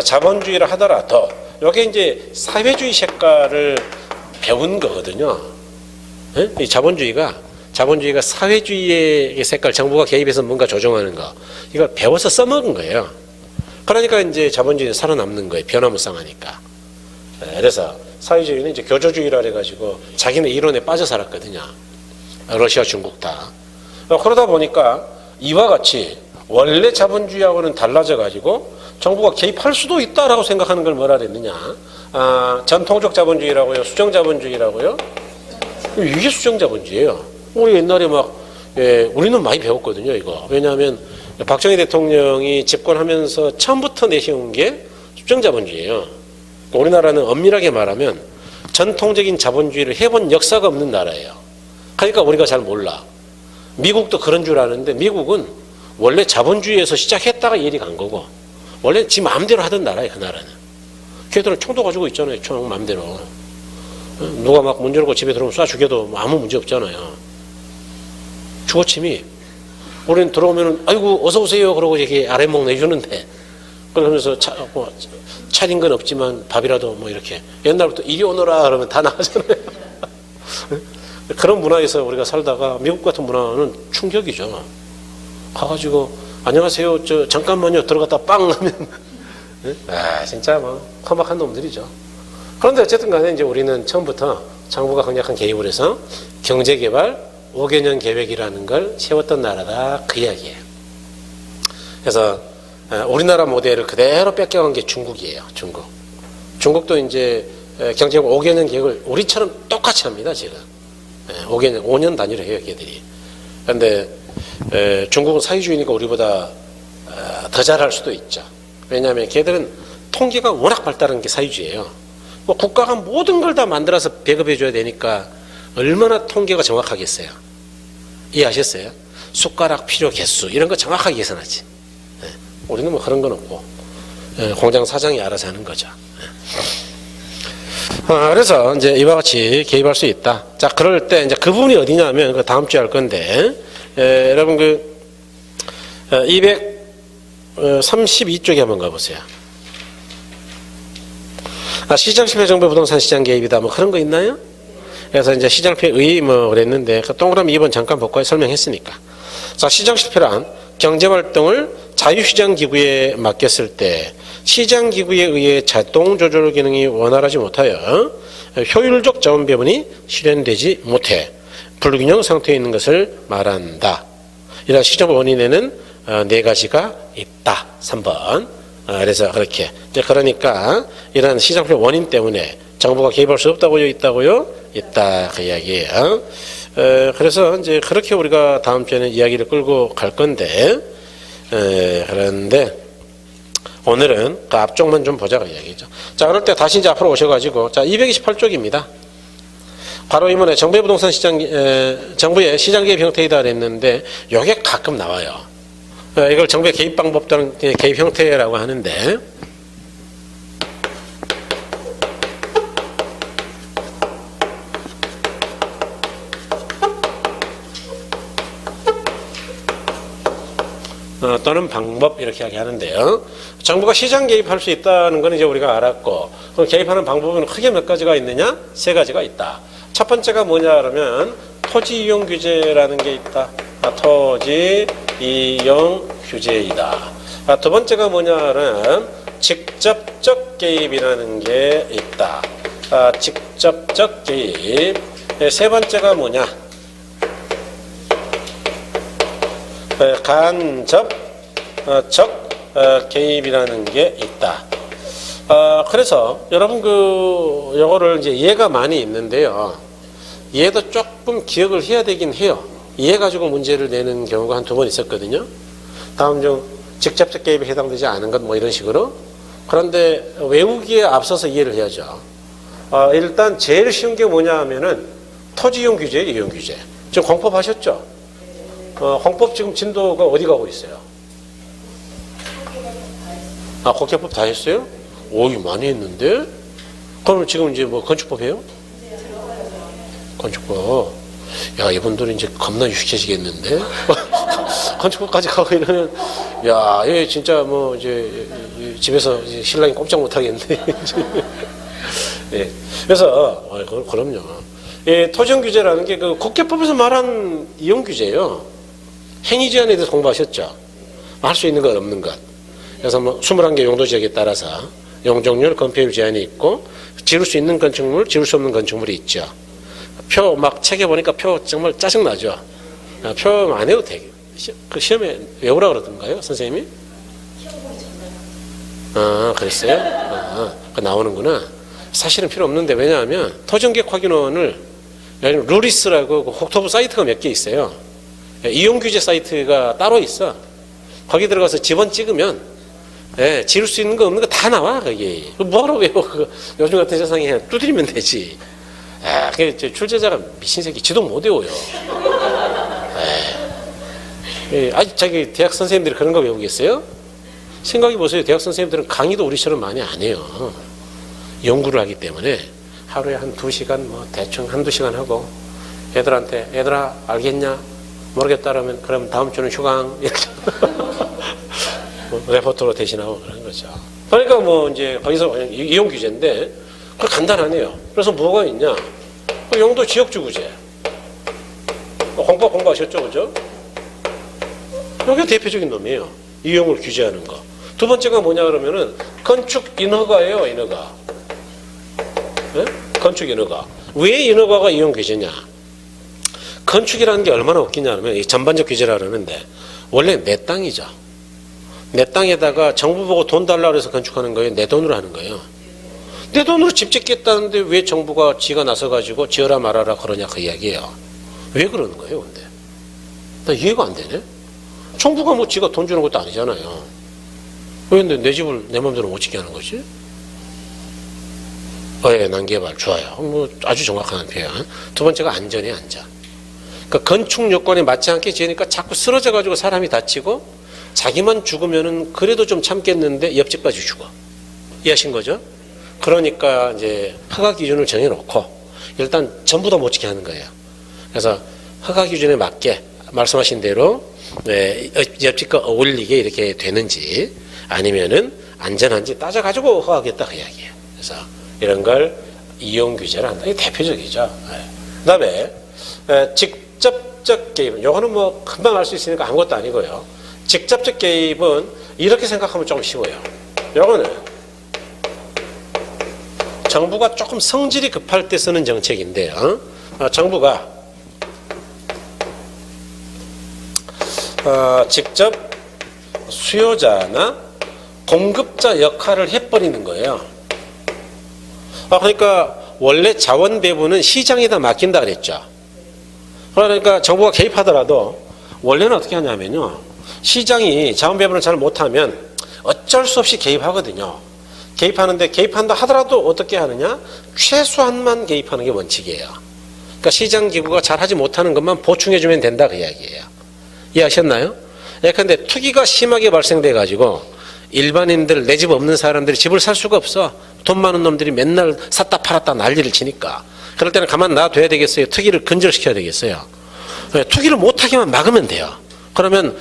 자본주의를 하더라도 이게 이제 사회주의 색깔을 배운 거거든요. 이 자본주의가 사회주의의 색깔, 정부가 개입해서 뭔가 조정하는 거, 이걸 배워서 써먹은 거예요. 그러니까 이제 자본주의는 살아남는 거예요. 변화무쌍하니까. 그래서 사회주의는 이제 교조주의라 해가지고 자기네 이론에 빠져 살았거든요. 러시아, 중국 다. 그러다 보니까 이와 같이 원래 자본주의하고는 달라져 가지고 정부가 개입할 수도 있다라고 생각하는 걸 뭐라 그랬느냐. 전통적 자본주의라고요. 수정 자본주의라고요. 이게 수정 자본주의예요. 우리 옛날에 우리는 많이 배웠거든요, 이거. 왜냐하면 박정희 대통령이 집권하면서 처음부터 내세운 게 수정 자본주의예요. 우리나라는 엄밀하게 말하면 전통적인 자본주의를 해본 역사가 없는 나라예요. 그러니까 우리가 잘 몰라. 미국도 그런 줄 아는데 미국은 원래 자본주의에서 시작했다가 일이 간 거고 원래 지 마음대로 하던 나라예요, 그 나라는. 걔들은 총도 가지고 있잖아요, 총 마음대로. 누가 막 문 열고 집에 들어오면 쏴 죽여도 아무 문제 없잖아요. 주거침입. 우리는 들어오면은 아이고 어서 오세요 그러고 이렇게 아랫목 내주는데 그러면서 차린 건 없지만 밥이라도 뭐 이렇게 옛날부터 이리 오너라 그러면 다 나가잖아요. 그런 문화에서 우리가 살다가 미국 같은 문화는 충격이죠. 가가지고 안녕하세요 저 잠깐만요 들어갔다 빵 하면 진짜 뭐 험악한 놈들이죠. 그런데 어쨌든 간에 이제 우리는 처음부터 정부가 강력한 개입을 해서 경제개발 5개년 계획이라는 걸 세웠던 나라다 그 이야기예요. 그래서 우리나라 모델을 그대로 뺏겨간 게 중국이에요. 중국도 이제 경제개발 5개년 계획을 우리처럼 똑같이 합니다. 지금 5년 단위로 해요. 걔들이. 그런데 중국은 사회주의니까 우리보다 더 잘할 수도 있죠. 왜냐하면 걔들은 통계가 워낙 발달한 게 사회주의예요. 뭐 국가가 모든 걸 다 만들어서 배급해 줘야 되니까 얼마나 통계가 정확하겠어요. 이해하셨어요? 숟가락 필요 개수 이런 거 정확하게 계산하지. 우리는 뭐 그런 건 없고 공장 사장이 알아서 하는 거죠. 그래서 이제 이와 같이 개입할 수 있다. 자, 그럴 때 이제 그 부분이 어디냐면 그 다음 주에 할 건데 여러분 232쪽에 한번 가보세요. 시장 실패 정부 부동산 시장 개입이다. 뭐 그런 거 있나요? 그래서 이제 시장 실패의 뭐 그랬는데 동그라미 2번 잠깐 볼까요? 설명했으니까. 자, 시장 실패란 경제 활동을 자유시장 기구에 맡겼을 때 시장 기구에 의해 자동 조절 기능이 원활하지 못하여 효율적 자원 배분이 실현되지 못해 불균형 상태에 있는 것을 말한다. 이런 시장 원인에는 4가지가 있다. 3번. 그래서 그렇게 이제 그러니까 이런 시장 실패 원인 때문에 정부가 개입할 수 없다고요? 있다고요? 있다. 그 이야기예요. 그래서 이제 그렇게 우리가 다음 주에는 이야기를 끌고 갈 건데 그런데 오늘은 그 앞쪽만 좀 보자고 이야기죠. 자, 그럴 때 다시 이제 앞으로 오셔가지고 자 228쪽입니다. 바로 이번에 정부의 부동산 시장 정부의 시장 개입 형태이다 그랬는데 이게 가끔 나와요. 이걸 정부의 개입 방법 또는 개입 형태라고 하는데 또는 방법 이렇게 이야기하는데요. 정부가 시장 개입할 수 있다는 건 이제 우리가 알았고 그럼 개입하는 방법은 크게 몇 가지가 있느냐? 3가지가 있다. 첫 번째가 뭐냐 그러면 토지 이용 규제라는 게 있다. 토지 이용 규제이다. 두 번째가 뭐냐면 직접적 개입이라는 게 있다. 직접적 개입. 세 번째가 뭐냐? 간접적 개입이라는 게 있다. 그래서 여러분 요거를 이제 예가 많이 있는데요. 얘도 조금 기억을 해야 되긴 해요. 얘 가지고 문제를 내는 경우가 한 2번 있었거든요. 다음 중 직접적 개입에 해당되지 않은 것 뭐 이런 식으로. 그런데 외우기에 앞서서 이해를 해야죠. 일단 제일 쉬운 게 뭐냐 하면은 토지 이용 규제, 이용 규제. 지금 공법 하셨죠? 공법 지금 진도가 어디 가고 있어요? 국회법 다 했어요? 오이 많이 했는데? 그럼 지금 이제 뭐 건축법 해요? 건축법. 야, 이분들은 이제 겁나 유식해지겠는데? 건축법까지 가고 이러면, 야, 얘 진짜 뭐 이제 집에서 이제 신랑이 꼼짝 못 하겠는데. 예. 그래서, 그럼요. 예, 토지용 규제라는 게 그 국회법에서 말한 이용 규제예요. 행위 제한에 대해서 공부하셨죠? 할 수 있는 것, 없는 것. 그래서 뭐 21개 용도 지역에 따라서 용적률, 건폐율 제한이 있고 지을 수 있는 건축물, 지을 수 없는 건축물이 있죠. 표 막 책에 보니까 표 정말 짜증나죠. 표 안 해도 돼. 그 시험에 외우라 그러던가요, 선생님이? 아, 그랬어요? 그 나오는구나. 사실은 필요 없는데, 왜냐하면 토지용객 확인원을 루리스라고 그 혹토부 사이트가 몇 개 있어요. 이용 규제 사이트가 따로 있어. 거기 들어가서 집원 찍으면 지울 수 있는 거 없는 거 다 나와, 거기. 뭐하러 외워, 그거. 요즘 같은 세상에 두드리면 되지. 그 출제자가 미친 새끼, 지도 못 외워요. 아직 자기 대학 선생님들이 그런 거 외우겠어요? 생각해 보세요. 대학 선생님들은 강의도 우리처럼 많이 안 해요. 연구를 하기 때문에 하루에 한 2시간, 뭐 대충 한두 시간 하고 애들한테, 얘들아, 알겠냐? 모르겠다 그러면, 그럼 다음 주는 휴강. 이렇게. 레포트로 대신하고 그런 거죠. 그러니까 뭐 이제 거기서 이용 규제인데, 그 간단하네요. 그래서 뭐가 있냐? 영도 지역주구제. 공부하셨죠, 그죠? 여기가 대표적인 놈이에요. 이용을 규제하는 거. 두 번째가 뭐냐 그러면은 건축 인허가예요, 인허가. 네? 건축 인허가. 왜 인허가가 이용 규제냐? 건축이라는 게 얼마나 웃기냐 하면 이 전반적 규제라 그러는데 원래 내 땅이죠. 내 땅에다가 정부 보고 돈 달라고 해서 건축하는 거예요. 내 돈으로 하는 거예요. 내 돈으로 집 짓겠다는데 왜 정부가 지가 나서가지고 지어라 말아라 그러냐 그 이야기예요. 왜 그러는 거예요, 근데? 나 이해가 안 되네. 정부가 뭐 지가 돈 주는 것도 아니잖아요. 왜 근데 내 집을 내 마음대로 못 짓게 하는 거지? 난개발 좋아요. 뭐 아주 정확한 표현. 두 번째가 안전이에요, 안전. 그러니까 건축 요건에 맞지 않게 지으니까 자꾸 쓰러져가지고 사람이 다치고 자기만 죽으면은 그래도 좀 참겠는데 옆집까지 죽어. 이해하신 거죠? 그러니까 이제 허가 기준을 정해놓고 일단 전부 다 못 지게 하는 거예요. 그래서 허가 기준에 맞게 말씀하신 대로 옆집과 어울리게 이렇게 되는지 아니면은 안전한지 따져가지고 허가하겠다 그 이야기예요. 그래서 이런 걸 이용 규제를 한다. 이게 대표적이죠. 그 다음에 직접적 개입. 이거는 뭐 금방 알 수 있으니까 아무것도 아니고요. 직접적 개입은 이렇게 생각하면 좀 쉬워요. 이거는 정부가 조금 성질이 급할 때 쓰는 정책인데요. 정부가 직접 수요자나 공급자 역할을 해버리는 거예요. 그러니까 원래 자원 배분은 시장에다 맡긴다 그랬죠. 그러니까 정부가 개입하더라도 원래는 어떻게 하냐면요. 시장이 자원 배분을 잘 못하면 어쩔 수 없이 개입하거든요. 개입하는데 개입한다 하더라도 어떻게 하느냐? 최소한만 개입하는 게 원칙이에요. 그러니까 시장 기구가 잘하지 못하는 것만 보충해주면 된다 그 이야기예요. 이해하셨나요? 예컨대 투기가 심하게 발생돼 가지고 일반인들 내 집 없는 사람들이 집을 살 수가 없어. 돈 많은 놈들이 맨날 샀다 팔았다 난리를 치니까 그럴 때는 가만 놔둬야 되겠어요? 투기를 근절시켜야 되겠어요? 투기를 못하게만 막으면 돼요. 그러면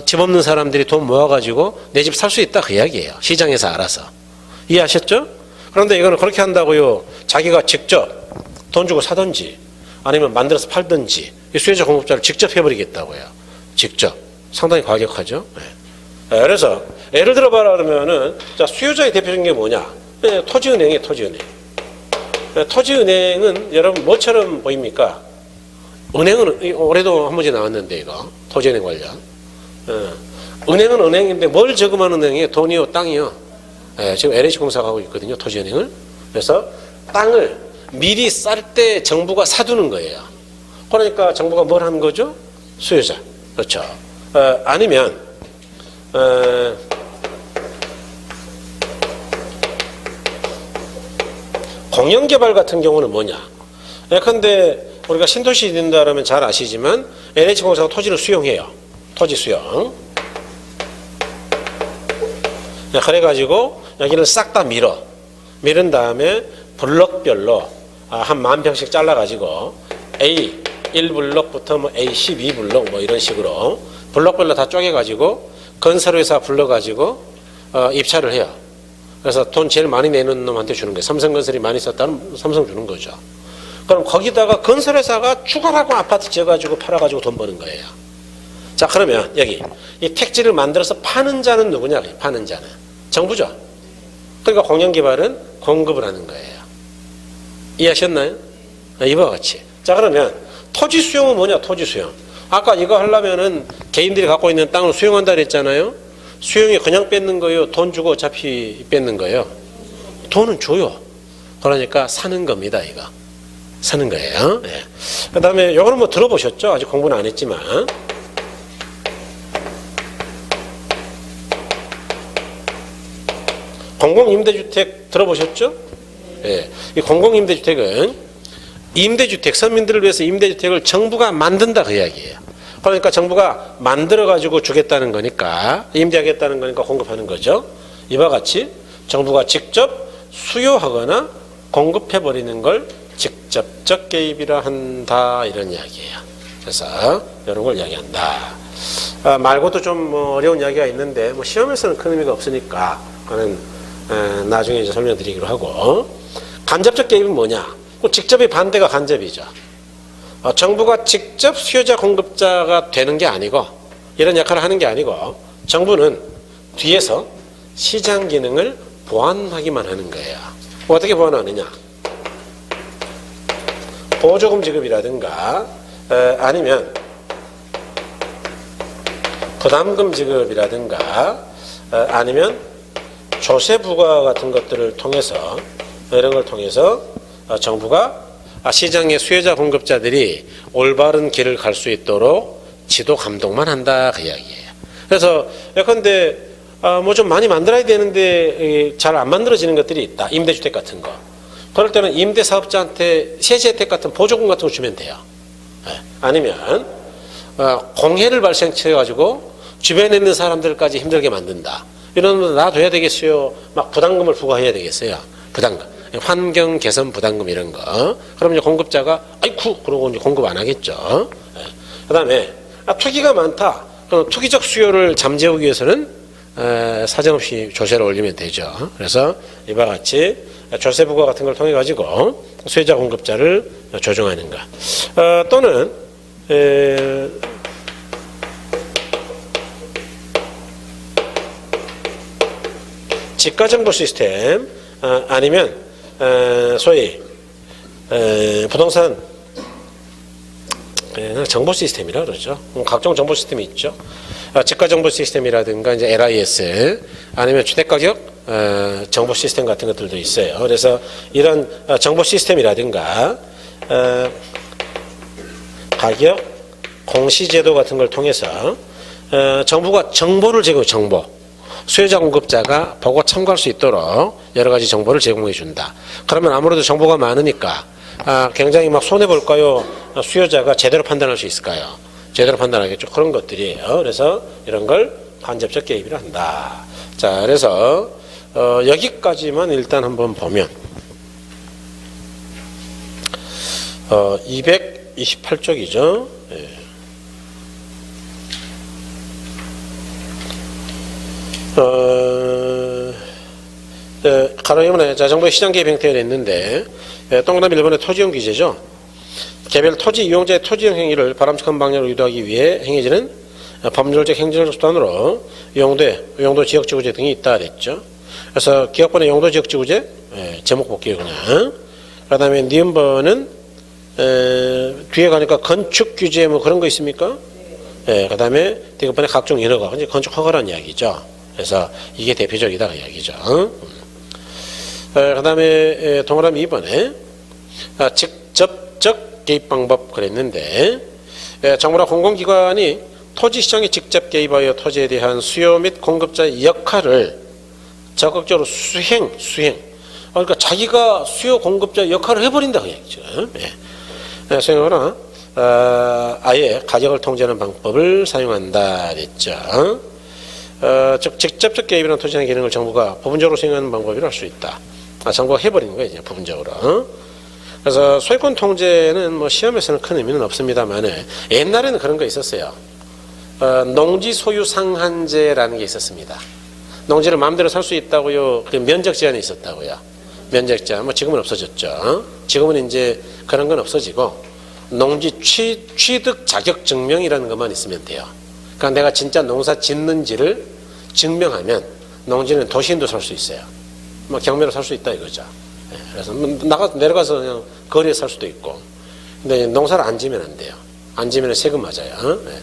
집 없는 사람들이 돈 모아가지고 내 집 살 수 있다 그 이야기예요. 시장에서 알아서. 이해하셨죠? 그런데 이거는 그렇게 한다고요. 자기가 직접 돈 주고 사든지 아니면 만들어서 팔든지 수요자 공급자를 직접 해버리겠다고요. 직접. 상당히 과격하죠. 그래서 예를 들어봐라 그러면은 자, 수요자의 대표적인 게 뭐냐? 토지은행이에요. 토지은행. 토지은행은 여러분 뭐처럼 보입니까? 은행은 올해도 한 번씩 나왔는데 이거 토지은행 관련. 은행은 은행인데 뭘 저금하는 은행이에요? 돈이요, 땅이요. 지금 LH공사가 하고 있거든요, 토지은행을. 그래서 땅을 미리 쌀 때 정부가 사두는 거예요. 그러니까 정부가 뭘 하는 거죠? 수요자. 그렇죠. 아니면 공영개발 같은 경우는 뭐냐? 예컨대 우리가 신도시 된다 그러면 잘 아시지만 LH공사가 토지를 수용해요. 토지 수용. 그래가지고 여기를 싹 다 밀은 다음에 블럭별로 한 10,000평씩 잘라가지고 A 1블럭부터 뭐 A 12블럭 뭐 이런 식으로 블럭별로 다 쪼개가지고 건설회사 불러가지고 입찰을 해요. 그래서 돈 제일 많이 내는 놈한테 주는 거예요. 삼성건설이 많이 썼다면 삼성 주는 거죠. 그럼 거기다가 건설회사가 추가라고 아파트 지어가지고 팔아가지고 돈 버는 거예요. 자, 그러면 여기 이 택지를 만들어서 파는 자는 누구냐? 파는 자는 정부죠. 그러니까 공영개발은 공급을 하는 거예요. 이해하셨나요? 이와 같이. 자, 그러면 토지 수용은 뭐냐? 토지 수용. 아까 이거 하려면은 개인들이 갖고 있는 땅을 수용한다 그랬잖아요. 수용이 그냥 뺏는 거예요? 돈 주고 어차피 뺏는 거예요? 돈은 줘요. 그러니까 사는 겁니다, 이거. 사는 거예요. 네. 그 다음에 요거는 뭐 들어보셨죠? 아직 공부는 안 했지만. 공공임대주택 들어보셨죠? 예. 이 공공임대주택은 임대주택, 서민들을 위해서 임대주택을 정부가 만든다 그 이야기예요. 그러니까 정부가 만들어가지고 주겠다는 거니까, 임대하겠다는 거니까 공급하는 거죠. 이와 같이 정부가 직접 수요하거나 공급해버리는 걸 직접적 개입이라 한다, 이런 이야기예요. 그래서 이런 걸 이야기한다. 말고도 좀 어려운 이야기가 있는데 뭐 시험에서는 큰 의미가 없으니까 그거는 나중에 이제 설명드리기로 하고. 간접적 개입은 뭐냐? 직접의 반대가 간접이죠. 정부가 직접 수요자 공급자가 되는 게 아니고, 이런 역할을 하는 게 아니고, 정부는 뒤에서 시장 기능을 보완하기만 하는 거예요. 어떻게 보완하느냐? 보조금 지급이라든가 아니면 부담금 지급이라든가 아니면 조세 부과 같은 것들을 통해서, 이런 걸 통해서 정부가 시장의 수요자 공급자들이 올바른 길을 갈 수 있도록 지도 감독만 한다 그 이야기예요. 그래서 예컨대 뭐 좀 많이 만들어야 되는데 잘 안 만들어지는 것들이 있다. 임대주택 같은 거. 그럴 때는 임대사업자한테 세제 혜택 같은 보조금 같은 거 주면 돼요. 아니면 공해를 발생시켜가지고 주변에 있는 사람들까지 힘들게 만든다. 이런 거 놔둬야 되겠어요? 막 부담금을 부과해야 되겠어요? 부담금. 환경 개선 부담금 이런 거. 그럼 이제 공급자가 아이쿠 그러고 이제 공급 안 하겠죠. 그다음에 투기가 많다. 그럼 투기적 수요를 잠재우기 위해서는 사정없이 조세를 올리면 되죠. 그래서 이와 같이 조세 부과 같은 걸 통해 가지고 수요자 공급자를 조정하는 것. 또는 집가정보 시스템 아니면 소위 부동산 정보 시스템이라 그러죠. 각종 정보 시스템이 있죠. 집가 정보 시스템이라든가 이제 LIS 아니면 주택가격 정보 시스템 같은 것들도 있어요. 그래서 이런 정보 시스템이라든가 가격 공시제도 같은 걸 통해서 정부가 정보를 제공해 정보. 수요자 공급자가 보고 참고할 수 있도록 여러 가지 정보를 제공해 준다. 그러면 아무래도 정보가 많으니까 굉장히 막 손해 볼까요? 수요자가 제대로 판단할 수 있을까요? 제대로 판단하겠죠. 그런 것들이에요. 그래서 이런 걸 간접적 개입이라 한다. 자, 그래서 여기까지만 일단 한번 보면 228쪽이죠. 예. 가로이문에 정부의 시장 개입 형태가 있는데 동그라미 1번의 토지용 규제죠. 개별 토지 이용자의 토지용 행위를 바람직한 방향으로 유도하기 위해 행해지는 법률적 행정적 수단으로 용도 지역지구제 등이 있다 그랬죠. 그래서 기업번의 용도 지역지구제 제목 볼게요 그냥. 그 다음에 니은번은 뒤에 가니까 건축 규제 뭐 그런 거 있습니까? 그 다음에 디귿번에 각종 인허가 이제 건축 허가라는 이야기죠. 그래서 이게 대표적이다 그 이야기죠. 그 다음에 동그라미 2번에 직접적 개입 방법 그랬는데 정부나 공공기관이 토지시장에 직접 개입하여 토지에 대한 수요 및 공급자의 역할을 적극적으로 수행. 그러니까 자기가 수요 공급자 역할을 해버린다 그 얘기죠. 수행하거나 아예 가격을 통제하는 방법을 사용한다 그랬죠. 즉 직접적 개입이라는 토지시장 기능을 정부가 부분적으로 수행하는 방법이라 할 수 있다. 정부가 해버리는 거예요 이제 부분적으로. 그래서 소유권 통제는 뭐 시험에서는 큰 의미는 없습니다만 옛날에는 그런 거 있었어요. 농지 소유 상한제라는 게 있었습니다. 농지를 마음대로 살 수 있다고요. 그 면적 제한이 있었다고요. 면적 제한. 뭐 지금은 없어졌죠. 지금은 이제 그런 건 없어지고 농지 취득 자격 증명이라는 것만 있으면 돼요. 그러니까 내가 진짜 농사 짓는지를 증명하면 농지는 도시인도 살 수 있어요. 뭐 경매로 살 수 있다 이거죠. 그래서 내려가서 그냥 거리에 살 수도 있고. 근데 농사를 안 지면 안 돼요. 안 지면 세금 맞아요. 예.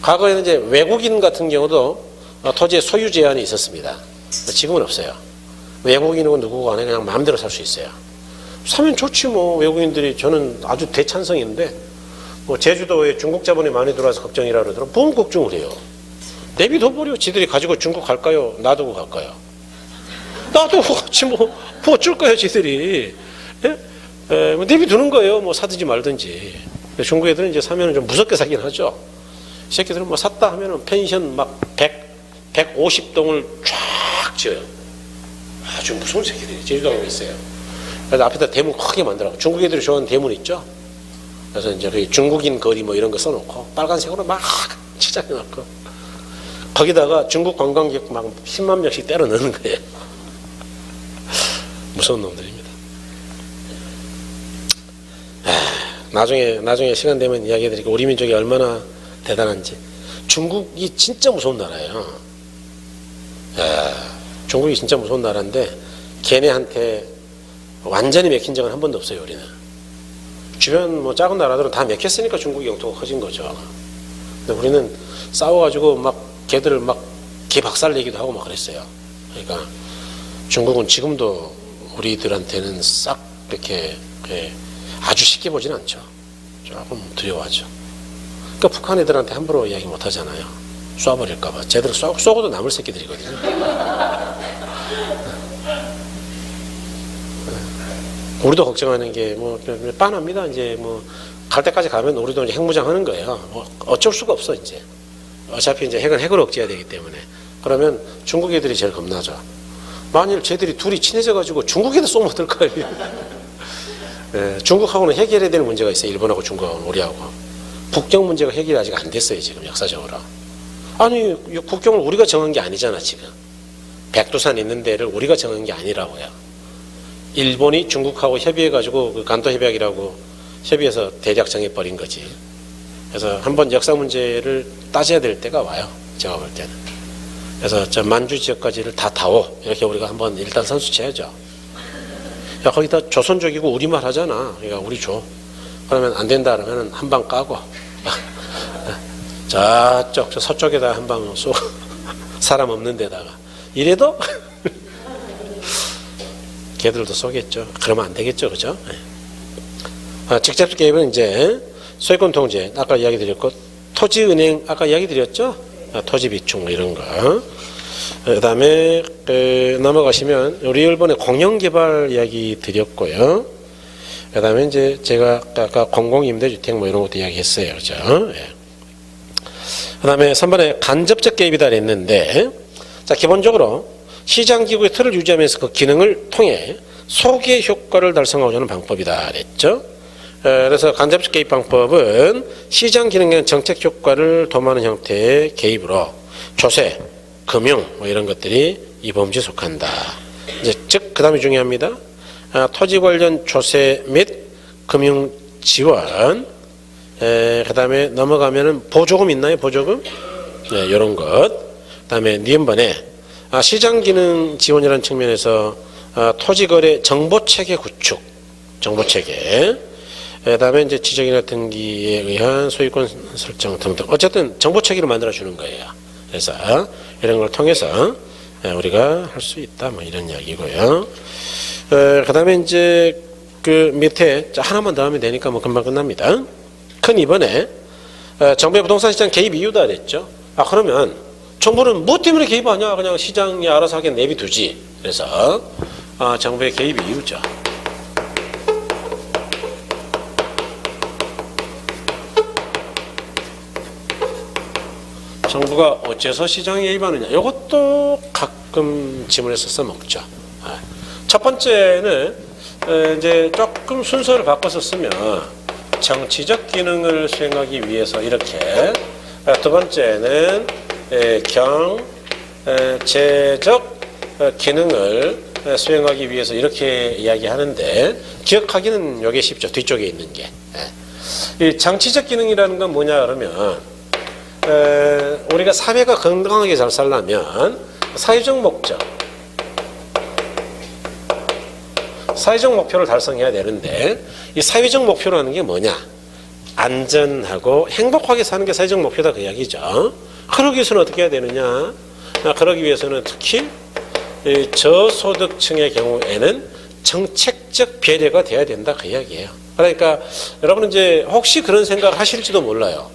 과거에는 이제 외국인 같은 경우도 토지의 소유 제한이 있었습니다. 지금은 없어요. 외국인이고 누구고 간에 그냥 마음대로 살 수 있어요. 사면 좋지 뭐. 외국인들이 저는 아주 대찬성인데 뭐 제주도에 중국 자본이 많이 들어와서 걱정이라 그러더라고. 뭔 걱정을 해요. 내비둬버려. 지들이 가지고 중국 갈까요? 놔두고 갈까요? 놔두고 같이 뭐 어쩔 거예요 지들이. 예? 뭐 내비두는 거예요. 뭐 사든지 말든지. 중국 애들은 이제 사면은 좀 무섭게 사긴 하죠. 이 새끼들은 뭐 샀다 하면은 펜션 막 150동을 쫙 지어요. 아주 무서운 새끼들이 제주도에 있어요. 그래서 앞에다 대문 크게 만들라고. 중국 애들이 좋아하는 대문 있죠. 그래서 이제 그 중국인 거리 뭐 이런 거 써놓고 빨간색으로 막 치장해놓고 거기다가 중국 관광객 막 10만 명씩 때려 넣는 거예요. 무서운 놈들입니다. 나중에 시간 되면 이야기해드릴게요. 우리 민족이 얼마나 대단한지. 중국이 진짜 무서운 나라예요. 중국이 진짜 무서운 나라인데 걔네한테 완전히 맥힌 적은 한 번도 없어요. 우리는 주변 뭐 작은 나라들은 다 맥혔으니까 중국 영토가 커진 거죠. 근데 우리는 싸워가지고 막 걔들을 막 개박살 내기도 하고 막 그랬어요. 그러니까 중국은 지금도 우리들한테는 싹 이렇게 아주 쉽게 보진 않죠. 조금 두려워하죠. 그러니까 북한 애들한테 함부로 이야기 못 하잖아요. 쏴버릴까봐. 제대로 쏘고도 남을 새끼들이거든요. 우리도 걱정하는 게 뭐 빤합니다. 이제 뭐 갈 때까지 가면 우리도 이제 핵무장 하는 거예요. 뭐 어쩔 수가 없어 이제. 어차피 이제 핵은 핵으로 억제해야 되기 때문에. 그러면 중국 애들이 제일 겁나죠. 만일 쟤들이 둘이 친해져가지고 중국 애들 쏘면 어떨까요? 예, 중국하고는 해결해야 될 문제가 있어요. 일본하고 중국하고 우리하고. 국경 문제가 해결이 아직 안 됐어요. 지금 역사적으로. 아니 국경을 우리가 정한 게 아니잖아 지금. 백두산 있는 데를 우리가 정한 게 아니라고요. 일본이 중국하고 협의해가지고 그 간도 협약이라고 협의해서 대략 정해버린 거지. 그래서 한번 역사 문제를 따져야 될 때가 와요. 제가 볼 때는. 그래서 저 만주 지역까지를 다 타오 이렇게 우리가 한번 일단 선수쳐야죠. 야 거기다 조선족이고 우리말 하잖아. 그러니까 우리 줘. 그러면 안 된다 그러면 한 방 까고 저쪽 저 서쪽에다 한 방 쏘고 사람 없는 데다가 이래도 걔들도 쏘겠죠. 그러면 안 되겠죠, 그죠? 직접 개입은 이제 소유권 통제 아까 이야기 드렸고 토지은행 아까 이야기 드렸죠. 토지 비축 이런 거. 그다음에 넘어가시면 우리 일본의 공영개발 이야기 드렸고요. 그다음에 이제 제가 아까 공공임대주택 뭐 이런 것도 이야기했어요, 그죠? 예. 그다음에 3번에 간접적 개입이다 그랬는데, 자 기본적으로 시장기구의 틀을 유지하면서 그 기능을 통해 소개 효과를 달성하고자 하는 방법이다 그랬죠. 그래서 간접적 개입 방법은 시장 기능의 정책 효과를 도모하는 형태의 개입으로 조세, 금융 뭐 이런 것들이 이 범주에 속한다. 이제 즉 그다음이 중요합니다. 토지 관련 조세 및 금융 지원. 그다음에 넘어가면은 보조금 있나요? 보조금? 네, 이런 것. 그다음에 니은번에 시장 기능 지원이라는 측면에서 토지 거래 정보 체계 구축, 정보 체계. 그다음에 이제 지적이나 등기에 의한 소유권 설정 등등. 어쨌든 정보 체계를 만들어 주는 거예요. 그래서 이런 걸 통해서 우리가 할 수 있다. 뭐 이런 이야기고요. 그다음에 이제 그 밑에 하나만 더 하면 되니까 뭐 금방 끝납니다. 큰 2번에 정부의 부동산 시장 개입 이유다 그랬죠. 그러면 정부는 뭐 때문에 개입하냐? 그냥 시장이 알아서 하게 내비두지. 그래서 정부의 개입 이유죠. 정부가 어째서 시장에 개입하느냐? 이것도 가끔 지문에서 써먹죠. 첫 번째는 이제 조금 순서를 바꿔서 쓰면 정치적 기능을 수행하기 위해서 이렇게, 두 번째는 경제적 기능을 수행하기 위해서 이렇게 이야기하는데 기억하기는 이게 쉽죠. 뒤쪽에 있는 게. 이 정치적 기능이라는 건 뭐냐 그러면 우리가 사회가 건강하게 잘 살려면 사회적 목적, 사회적 목표를 달성해야 되는데 이 사회적 목표라는 게 뭐냐? 안전하고 행복하게 사는 게 사회적 목표다 그 이야기죠. 그러기 위해서는 어떻게 해야 되느냐? 그러기 위해서는 특히 이 저소득층의 경우에는 정책적 배려가 돼야 된다 그 이야기예요. 그러니까 여러분 이제 혹시 그런 생각을 하실지도 몰라요.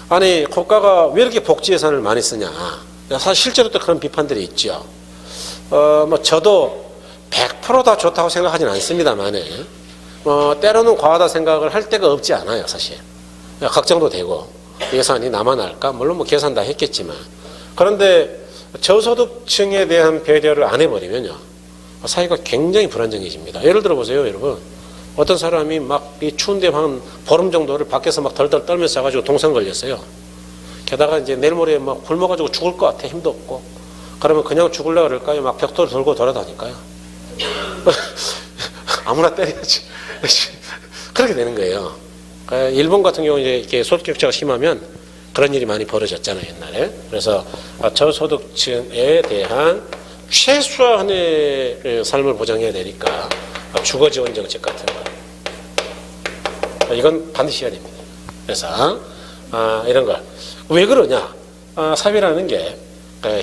아니 국가가 왜 이렇게 복지 예산을 많이 쓰냐? 사실 실제로 또 그런 비판들이 있죠. 뭐 저도 100% 다 좋다고 생각하진 않습니다만, 때로는 과하다 생각을 할 때가 없지 않아요, 사실. 걱정도 되고 예산이 나만 할까? 물론 뭐 계산 다 했겠지만, 그런데 저소득층에 대한 배려를 안 해버리면요, 사회가 굉장히 불안정해집니다. 예를 들어 보세요, 여러분. 어떤 사람이 막 이 추운데 한 보름 정도를 밖에서 막 덜덜 떨면서 자가지고 동상 걸렸어요. 게다가 이제 내일 모레 막 굶어가지고 죽을 것 같아, 힘도 없고. 그러면 그냥 죽으려고 그럴까요? 막 벽돌 들고 돌아다닐까요? 아무나 때려야지. 그렇게 되는 거예요. 일본 같은 경우 이제 이렇게 소득 격차가 심하면 그런 일이 많이 벌어졌잖아요, 옛날에. 그래서 저소득층에 대한 최소한의 삶을 보장해야 되니까 주거 지원 정책 같은 거. 이건 반드시 해야 됩니다. 그래서 이런 걸. 왜 그러냐? 사회라는 게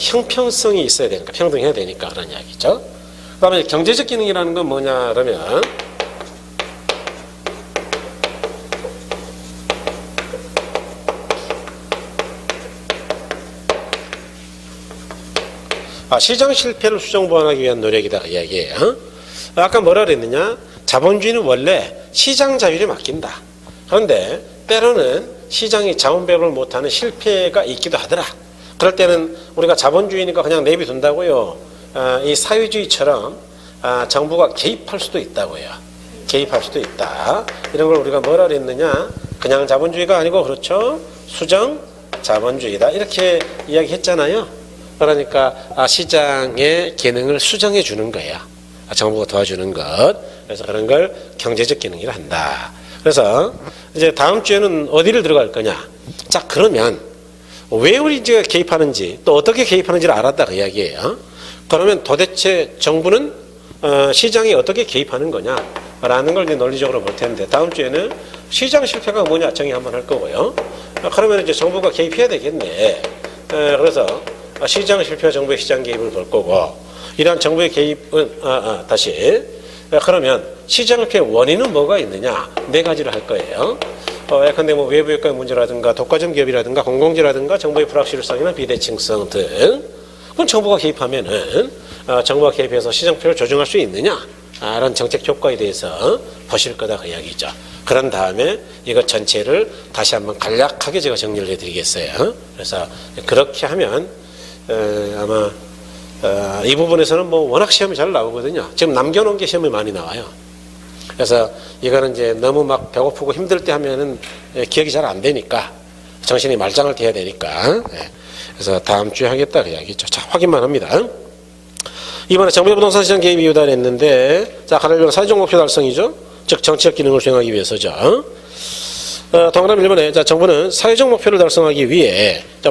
형평성이 있어야 되니까, 평등해야 되니까 그런 이야기죠. 그 다음에 경제적 기능이라는 건 뭐냐 그러면 시장 실패를 수정 보완하기 위한 노력이다 이야기예요. 아까 뭐라 그랬느냐? 자본주의는 원래 시장 자율에 맡긴다. 그런데 때로는 시장이 자원 배분을 못하는 실패가 있기도 하더라. 그럴 때는 우리가 자본주의니까 그냥 내비둔다고요. 이 사회주의처럼 정부가 개입할 수도 있다고요. 개입할 수도 있다. 이런 걸 우리가 뭐라 그랬느냐? 그냥 자본주의가 아니고 그렇죠. 수정 자본주의다. 이렇게 이야기했잖아요. 그러니까 시장의 기능을 수정해 주는 거야. 정부가 도와주는 것. 그래서 그런 걸 경제적 기능이라 한다. 그래서 이제 다음 주에는 어디를 들어갈 거냐? 자, 그러면 왜 우리 이제 개입하는지 또 어떻게 개입하는지를 알았다 그 이야기예요. 그러면 도대체 정부는 시장이 어떻게 개입하는 거냐라는 걸 이제 논리적으로 볼 텐데 다음 주에는 시장 실패가 뭐냐 정의 한번 할 거고요. 그러면 이제 정부가 개입해야 되겠네. 그래서 시장 실패와 정부의 시장 개입을 볼 거고 이러한 정부의 개입은 다시 그러면 시장 실패의 원인은 뭐가 있느냐? 네 가지를 할 거예요. 예컨대 뭐 외부 효과의 문제라든가 독과점 기업이라든가 공공재라든가 정부의 불확실성이나 비대칭성 등 그럼 정부가 개입하면은 정부가 개입해서 시장표를 조정할 수 있느냐? 이런 정책 효과에 대해서 보실 거다 그 이야기죠. 그런 다음에 이것 전체를 다시 한번 간략하게 제가 정리를 해드리겠어요. 그래서 그렇게 하면 아마 이 부분에서는 뭐 워낙 시험이 잘 나오거든요. 지금 남겨놓은 게 시험이 많이 나와요. 그래서 이거는 이제 너무 막 배고프고 힘들 때 하면은 기억이 잘 안 되니까 정신이 말짱할 때 해야 되니까 그래서 다음 주에 하겠다 그 이야기죠. 자, 확인만 합니다. 이번에 정부의 부동산 시장 개입 이유다 했는데 자, 가령 사회적 목표 달성이죠. 즉 정치적 기능을 수행하기 위해서죠. 동그라미 1번에 자, 정부는 사회적 목표를 달성하기 위해 자,